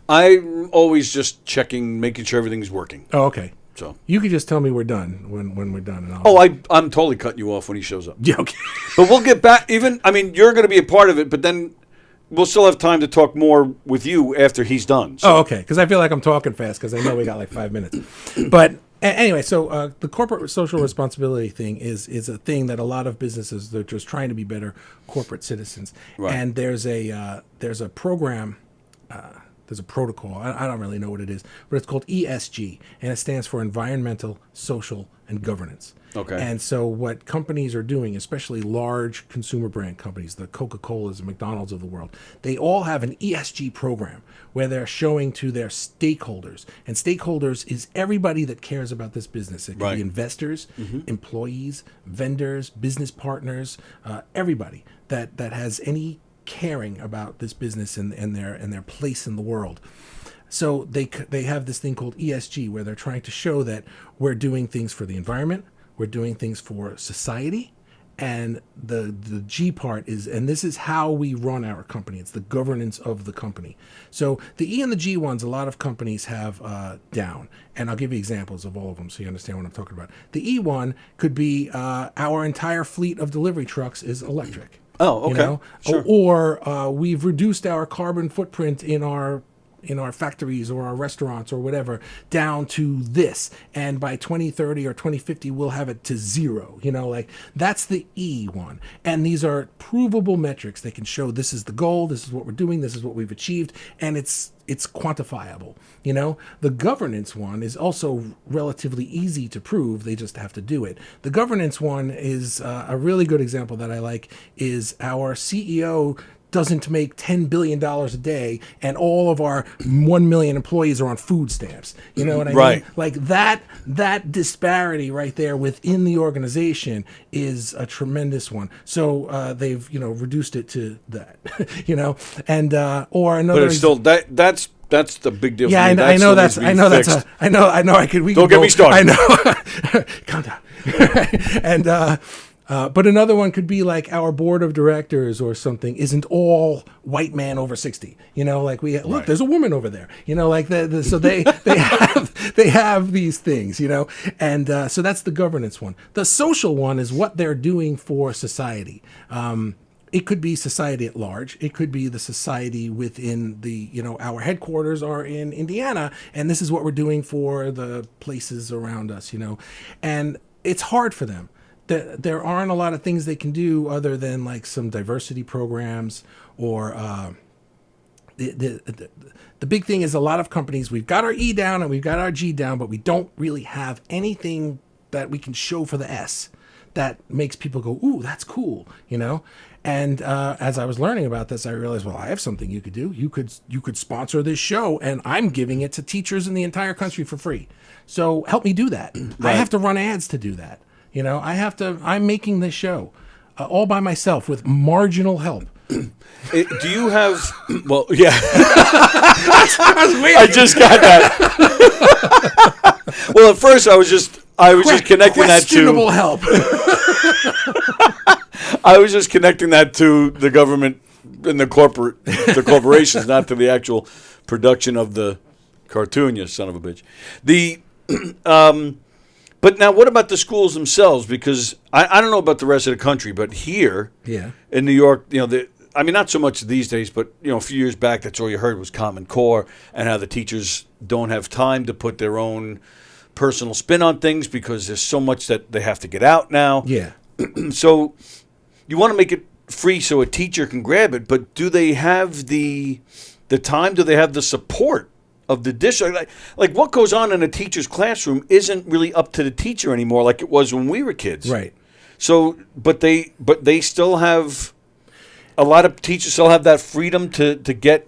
I'm always just checking, making sure everything's working. Oh, okay. So. You could just tell me we're done when we're done. And I'll... Oh, I'm totally cutting you off when he shows up. Yeah, okay. But we'll get back. You're going to be a part of it, but then we'll still have time to talk more with you after he's done. So. Oh, okay. Because I feel like I'm talking fast because I know we got like 5 minutes. But anyway, so the corporate social responsibility thing is a thing that a lot of businesses, they're just trying to be better corporate citizens. Right. And there's a program. There's a protocol. I don't really know what it is, but it's called ESG, and it stands for environmental, social, and governance. Okay. And so what companies are doing, especially large consumer brand companies, the Coca-Colas and McDonald's of the world, they all have an ESG program where they're showing to their stakeholders. And stakeholders is everybody that cares about this business. It could be investors, employees, vendors, business partners, everybody that has any caring about this business and their place in the world. So they have this thing called ESG where they're trying to show that we're doing things for the environment, we're doing things for society, and the G part is, and this is how we run our company. It's the governance of the company. So the E and the G ones, a lot of companies have down, and I'll give you examples of all of them so you understand what I'm talking about. The E one could be our entire fleet of delivery trucks is electric. Oh, okay. You know? Sure. Or we've reduced our carbon footprint in our factories or our restaurants or whatever down to this, and by 2030 or 2050 we'll have it to zero. Like that's the E one, and these are provable metrics. They can show this is the goal, this is what we're doing, this is what we've achieved, and it's quantifiable. The governance one is also relatively easy to prove. They just have to do it. The governance one is a really good example that I like is our CEO doesn't make $10 billion a day and all of our 1 million employees are on food stamps. You know what I mean? Like that disparity right there within the organization is a tremendous one. So they've, reduced it to that, and, or another. But it's still, that's the big deal. Yeah, I know that's I could, we Don't get me started. I know. Calm down. And, but another one could be like our board of directors or something isn't all white man over 60. Like look, there's a woman over there. Like so they have these things. And so that's the governance one. The social one is what they're doing for society. It could be society at large. It could be the society within the, our headquarters are in Indiana, and this is what we're doing for the places around us. And it's hard for them. There aren't a lot of things they can do other than like some diversity programs or the big thing is a lot of companies, we've got our E down and we've got our G down, but we don't really have anything that we can show for the S that makes people go, ooh, that's cool, And as I was learning about this, I realized, well, I have something you could do. You could sponsor this show, and I'm giving it to teachers in the entire country for free. So help me do that. I have to run ads to do that. I'm making this show all by myself with marginal help. Do you have, well, yeah. I just got that. Well, at first I was just connecting that to questionable help. I was just connecting that to the government and the corporations, not to the actual production of the cartoon, you son of a bitch. But now, what about the schools themselves? Because I don't know about the rest of the country, but here in New York, not so much these days, but a few years back, that's all you heard was Common Core and how the teachers don't have time to put their own personal spin on things because there's so much that they have to get out now. Yeah. So you want to make it free so a teacher can grab it, but do they have the time? Do they have the support of the district? Like what goes on in a teacher's classroom isn't really up to the teacher anymore like it was when we were kids. Right. So, but they still have, a lot of teachers still have that freedom to get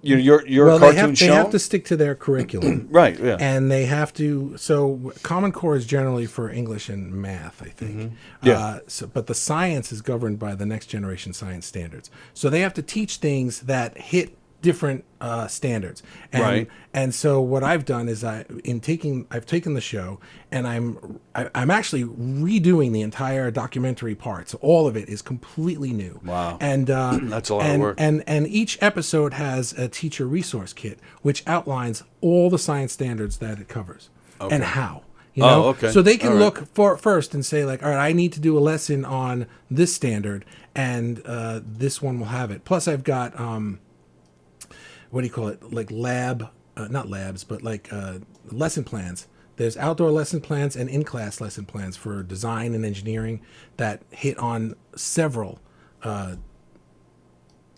your cartoon shown? They have to stick to their curriculum. Right, yeah. And they have to, so Common Core is generally for English and math, I think. Mm-hmm. Yeah. But the science is governed by the next generation science standards. So they have to teach things that hit different standards. And so what I've done is I've taken the show and I'm actually redoing the entire documentary part. So all of it is completely new. Wow. And that's a lot of work. And each episode has a teacher resource kit which outlines all the science standards that it covers and how. Okay. So they can look for first and say like, all right, I need to do a lesson on this standard, and this one will have it. Plus, I've got what do you call it? Like not labs, but like lesson plans. There's outdoor lesson plans and in-class lesson plans for design and engineering that hit on several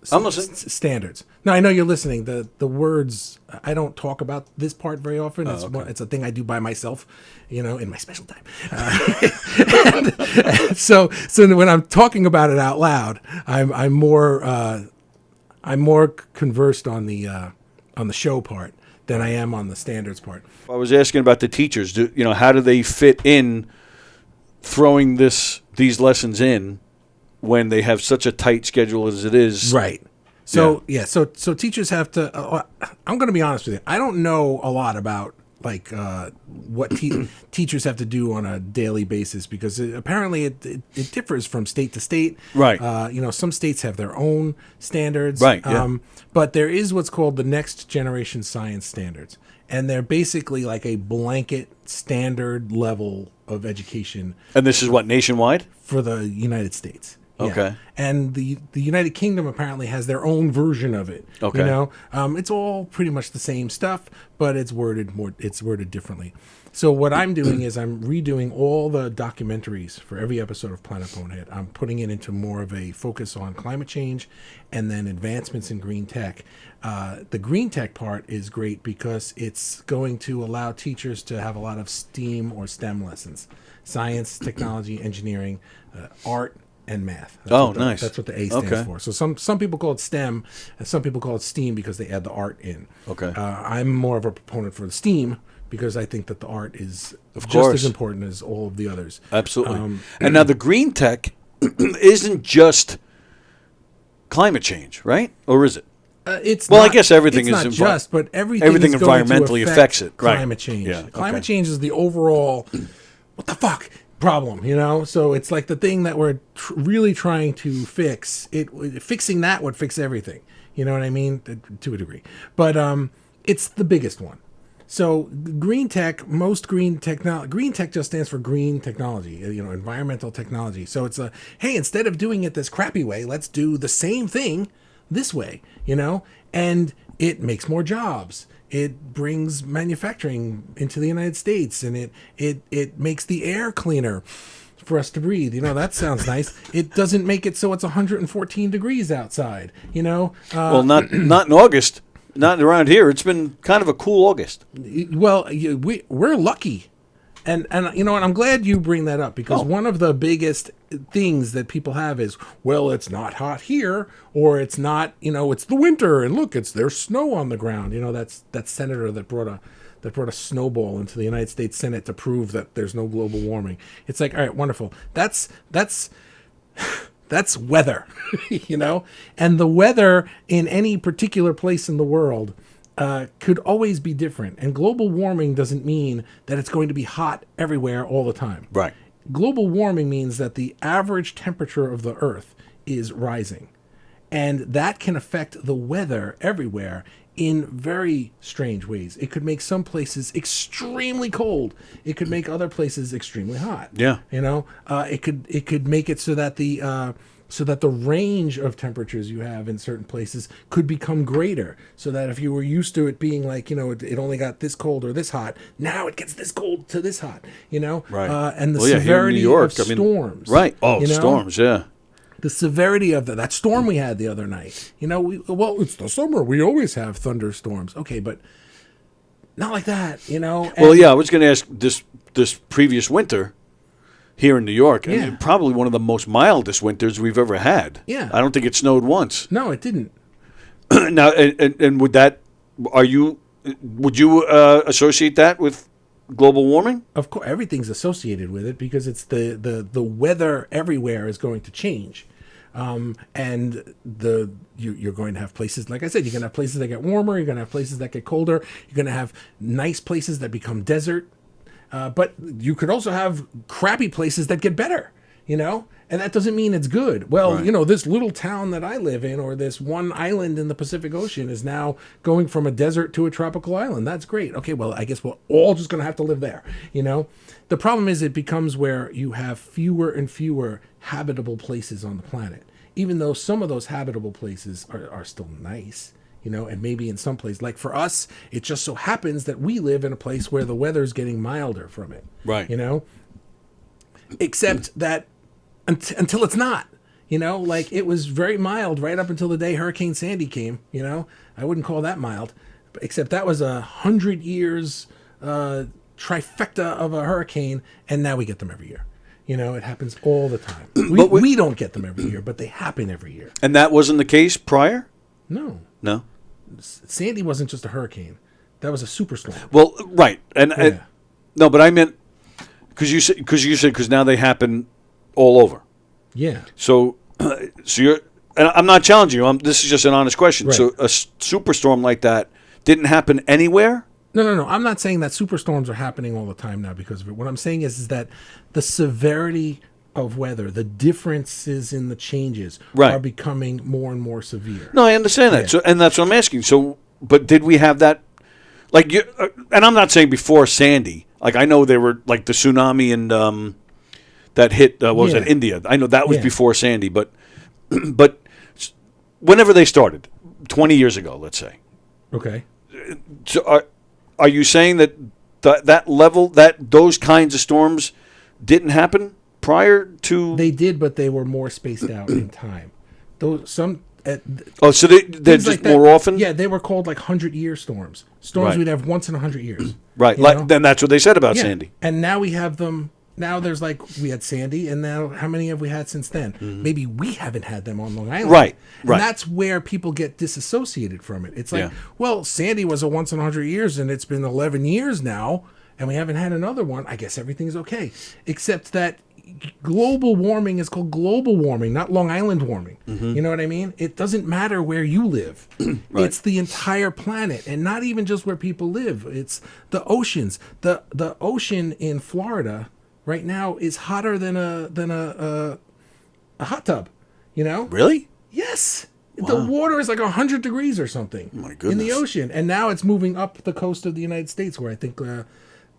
standards. No, I know you're listening. The words, I don't talk about this part very often. It's a thing I do by myself, in my special time. So when I'm talking about it out loud, I'm more conversed on the show part than I am on the standards part. I was asking about the teachers. How do they fit in throwing these lessons in when they have such a tight schedule as it is? Right. So so teachers have to. I'm going to be honest with you. I don't know a lot about what teachers have to do on a daily basis because apparently it differs from state to state. Right. Some states have their own standards. Right. Yeah. But there is what's called the Next Generation Science Standards, and they're basically like a blanket standard level of education. And this is what, nationwide? For the United States. Yeah. Okay. And the United Kingdom apparently has their own version of it. Okay. It's all pretty much the same stuff, but it's worded differently. So what I'm doing is I'm redoing all the documentaries for every episode of Planet Bonehead. I'm putting it into more of a focus on climate change and then advancements in green tech. The green tech part is great because it's going to allow teachers to have a lot of STEAM or STEM lessons: science, technology, engineering, art, and math. Nice. That's what the A stands for. So some people call it STEM, and some people call it STEAM because they add the art in. Okay. I'm more of a proponent for the STEAM because I think that the art is Of just course. as important as all of the others. Absolutely. And now the green tech isn't just climate change, right? Or is it? It's Well, I not, guess everything it's is not envi- just, but everything is going to environmentally affects it. Right. Climate change. Yeah, Climate okay. change is the overall what the fuck problem, So it's like the thing that we're really trying to fix. Fixing that would fix everything. You know what I mean? To a degree, but it's the biggest one. So green tech, green tech just stands for green technology, environmental technology. So it's hey, instead of doing it this crappy way, let's do the same thing this way, and it makes more jobs. It brings manufacturing into the United States, and it makes the air cleaner for us to breathe. That sounds nice. It doesn't make it so it's 114 degrees outside, Well, not in August. Not around here. It's been kind of a cool August. Well, we're lucky. And I'm glad you bring that up because one of the biggest things that people have is, well, it's not hot here, or it's not, it's the winter, and look, there's snow on the ground. That's that senator that brought a snowball into the United States Senate to prove that there's no global warming. It's like, all right, wonderful. That's weather, and the weather in any particular place in the world could always be different. And global warming doesn't mean that it's going to be hot everywhere all the time. Right. Global warming means that the average temperature of the Earth is rising. And that can affect the weather everywhere in very strange ways. It could make some places extremely cold. It could make other places extremely hot. Yeah. It could make it so that the range of temperatures you have in certain places could become greater. So that if you were used to it being like, it only got this cold or this hot, now it gets this cold to this hot, Right. And the Here in severity New York, of storms. Right. Oh, storms, yeah. The severity of that storm we had the other night. It's the summer. We always have thunderstorms. Okay, but not like that, Well, yeah, I was going to ask this previous winter here in New York, and probably one of the most mildest winters we've ever had. Yeah. I don't think it snowed once. No, it didn't. Now, and would you associate that with global warming? Of course, everything's associated with it because it's the weather everywhere is going to change. And you're going to have places, like I said, you're going to have places that get warmer, you're going to have places that get colder, you're going to have nice places that become desert. But you could also have crappy places that get better, and that doesn't mean it's good. Well, Right. This little town that I live in, or this one island in the Pacific Ocean is now going from a desert to a tropical island. That's great. Okay, well, I guess we're all just going to have to live there, The problem is it becomes where you have fewer and fewer habitable places on the planet, even though some of those habitable places are still nice. And maybe in some place, like for us, it just so happens that we live in a place where the weather's getting milder from it. Right. Except that until it's not, You know, like it was very mild right up until the day Hurricane Sandy came. You know, I wouldn't call that mild, except that was 100 years trifecta of a hurricane, and now we get them every year. You know, it happens all the time. We don't get them every year, but they happen every year. And that wasn't the case prior? No. No. Sandy wasn't just a hurricane. That was a superstorm. Well, right. And Yeah. no, but I meant because now they happen all over. Yeah. So you're, and I'm not challenging you. This is just an honest question. Right. So a superstorm like that didn't happen anywhere? No. I'm not saying that superstorms are happening all the time now because of it. What I'm saying is that the severity of weather, the differences in the changes are becoming more and more severe. No, I understand that. So, and that's what I'm asking. So, but did we have that? Like, and I'm not saying before Sandy. Like, I know there were like the tsunami and that hit. What was it? India. I know that was before Sandy, but whenever they started, 20 years ago, let's say. Okay. So are you saying that that level, those kinds of storms didn't happen prior to? They did, but they were more spaced out in time. So they're just like more often? Yeah, they were called like 100-year storms. Storms we'd have once in 100 years. Right. Then that's what they said about Sandy. And now we have them. Now there's we had Sandy, and now how many have we had since then? Mm-hmm. Maybe we haven't had them on Long Island. Right. And that's where people get disassociated from it. It's like, well, Sandy was a once in 100 years, and it's been 11 years now, and we haven't had another one. I guess everything's okay. Except that global warming is called global warming, not Long Island warming. Mm-hmm. You know what I mean? It doesn't matter where you live. It's the entire planet, and not even just where people live. It's the oceans. The ocean in Florida right now is hotter than a hot tub. You know? Really? Yes. Wow. The water is like 100 degrees or something in the ocean, and now it's moving up the coast of the United States, where I think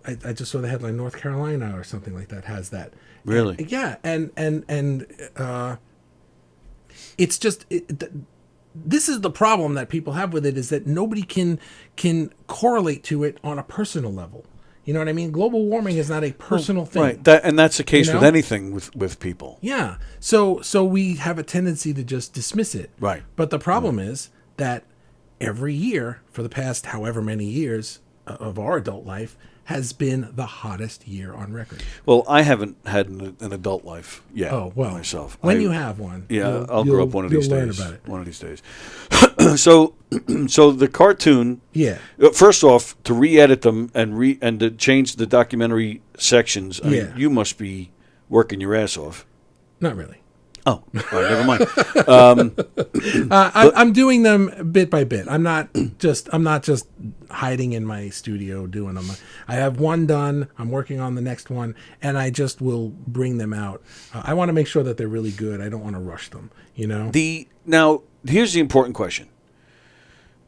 I just saw the headline North Carolina or something like that has that. Really? And it's just this is the problem that people have with it, is that nobody can correlate to it on a personal level. You know what I mean? Global warming is not a personal thing. Right. And that's the case with anything with people. Yeah. So we have a tendency to just dismiss it. Right. But the problem is that every year for the past however many years of our adult life has been the hottest year on record. Well, I haven't had an adult life yet. Oh, well, myself. When you have one, I'll grow up one of these days. Learn about it. One of these days. So the cartoon. Yeah. First off, to re-edit them and to change the documentary sections. I mean, you must be working your ass off. Not really. Oh, all right, never mind. I'm doing them bit by bit. I'm not just hiding in my studio doing them. I have one done. I'm working on the next one, and I just will bring them out. I want to make sure that they're really good. I don't want to rush them. You know. Now here's the important question.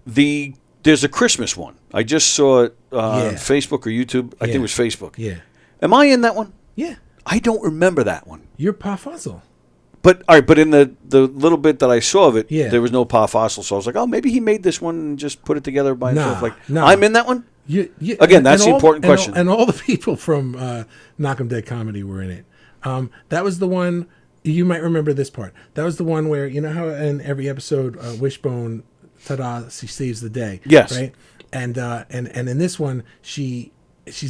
There's a Christmas one. I just saw it on Facebook or YouTube. I think it was Facebook. Yeah. Am I in that one? Yeah. I don't remember that one. You're Pa Fossil. But all right, but in the little bit that I saw of it, there was no Pa Fossil, so I was like, oh, maybe he made this one and just put it together by himself. No. I'm in that one? Again, that's the important question. And all the people from Knockem Dead Comedy were in it. That was the one, you might remember this part. That was the one where, you know how in every episode, Wishbone, ta-da, she saves the day. Yes. Right? And in this one, she's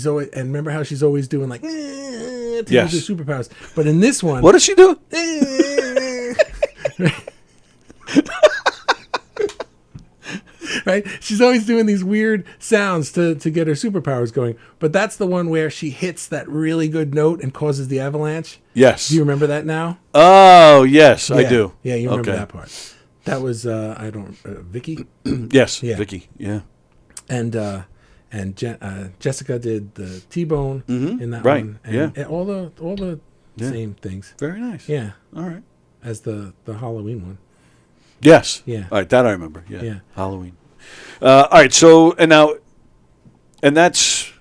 always, and remember how she's always doing like, to use her superpowers. But in this one, what does she do? Right? She's always doing these weird sounds to get her superpowers going. But that's the one where she hits that really good note and causes the avalanche. Yes. Do you remember that now? Oh, yes, I do. Yeah, you remember that part. That was, Vicky? Yes, Vicky, yeah. And Jessica did the T-Bone in that one. And all the same things. Very nice. Yeah. All right. As the Halloween one. Yes. Yeah. All right, that I remember. Yeah. Halloween. All right, so and that's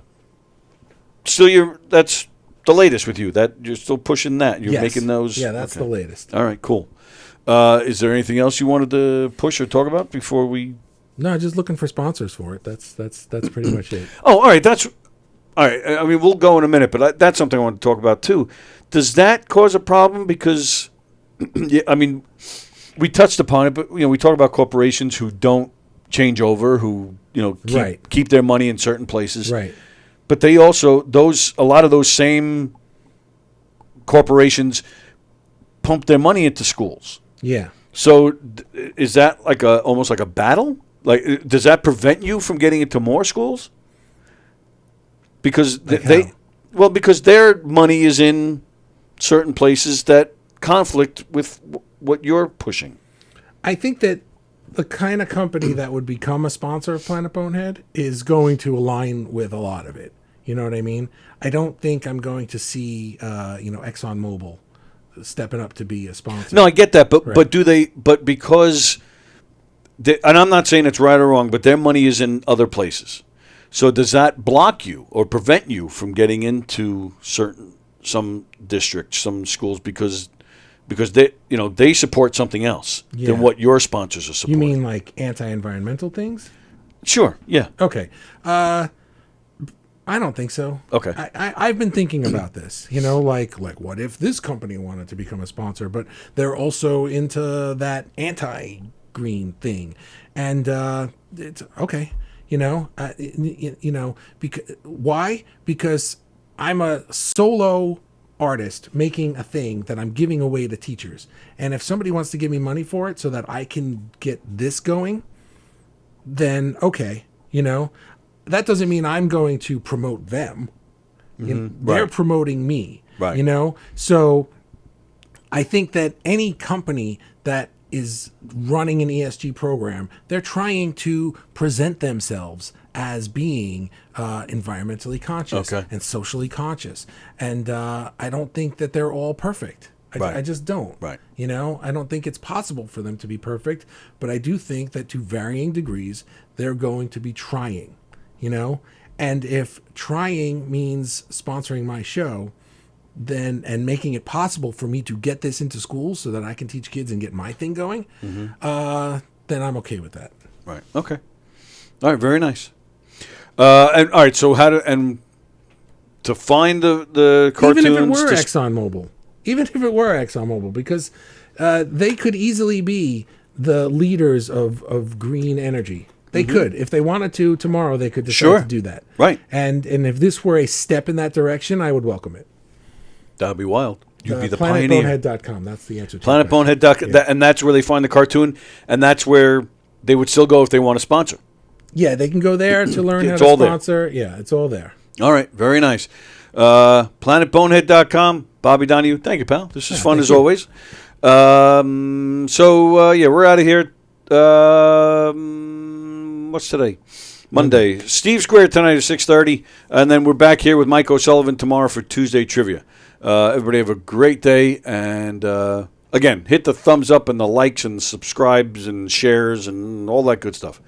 still that's the latest with you. That you're still pushing that. You're making those. Yeah, that's the latest. All right, cool. Is there anything else you wanted to push or talk about before we? No, just looking for sponsors for it. That's pretty much it. Oh, all right. All right. I mean, we'll go in a minute, but that's something I want to talk about too. Does that cause a problem? Because yeah, I mean, we touched upon it, but we talk about corporations who don't change over, who keep their money in certain places. Right. But they also a lot of those same corporations pump their money into schools. Yeah. So is that like almost like a battle? Like, does that prevent you from getting into more schools? Because because their money is in certain places that conflict with what you're pushing. I think that the kind of company that would become a sponsor of Planet Bonehead is going to align with a lot of it. You know what I mean? I don't think I'm going to see, ExxonMobil stepping up to be a sponsor. No, I get that, but do they? But because, and I'm not saying it's right or wrong, but their money is in other places. So does that block you or prevent you from getting into some districts, some schools because they support something else than what your sponsors are supporting? You mean like anti-environmental things? Sure. Yeah. Okay. I don't think so. Okay. I've been thinking about this. Like what if this company wanted to become a sponsor, but they're also into that anti-green thing, and it's okay. Why? Because I'm a solo artist making a thing that I'm giving away to teachers. And if somebody wants to give me money for it so that I can get this going, then okay, that doesn't mean I'm going to promote them. They're promoting me, right. So I think that any company that is running an ESG program, they're trying to present themselves as being environmentally conscious and socially conscious. And I don't think that they're all perfect. I just don't. Right. I don't think it's possible for them to be perfect, but I do think that to varying degrees, they're going to be trying, And if trying means sponsoring my show, then and making it possible for me to get this into schools so that I can teach kids and get my thing going, then I'm okay with that. Right. Okay. All right. Very nice. And all right. So to find the cartoons, even if it were ExxonMobil, because they could easily be the leaders of green energy. They could, if they wanted to. Tomorrow they could decide to do that. Right. And if this were a step in that direction, I would welcome it. That would be wild. You'd be the pioneer. PlanetBonehead.com. That's the answer to PlanetBonehead.com. Yeah. And that's where they find the cartoon, and that's where they would still go if they want to sponsor. Yeah, they can go there to learn how It's to all there. sponsor. Yeah, it's all there. All right. Very nice. PlanetBonehead.com. Bobby Donohue. Thank you, pal. This is fun as always. We're out of here. What's today? Monday. Steve Square tonight at 6:30, and then we're back here with Mike O'Sullivan tomorrow for Tuesday Trivia. Everybody have a great day, and again, hit the thumbs up and the likes and subscribes and shares and all that good stuff.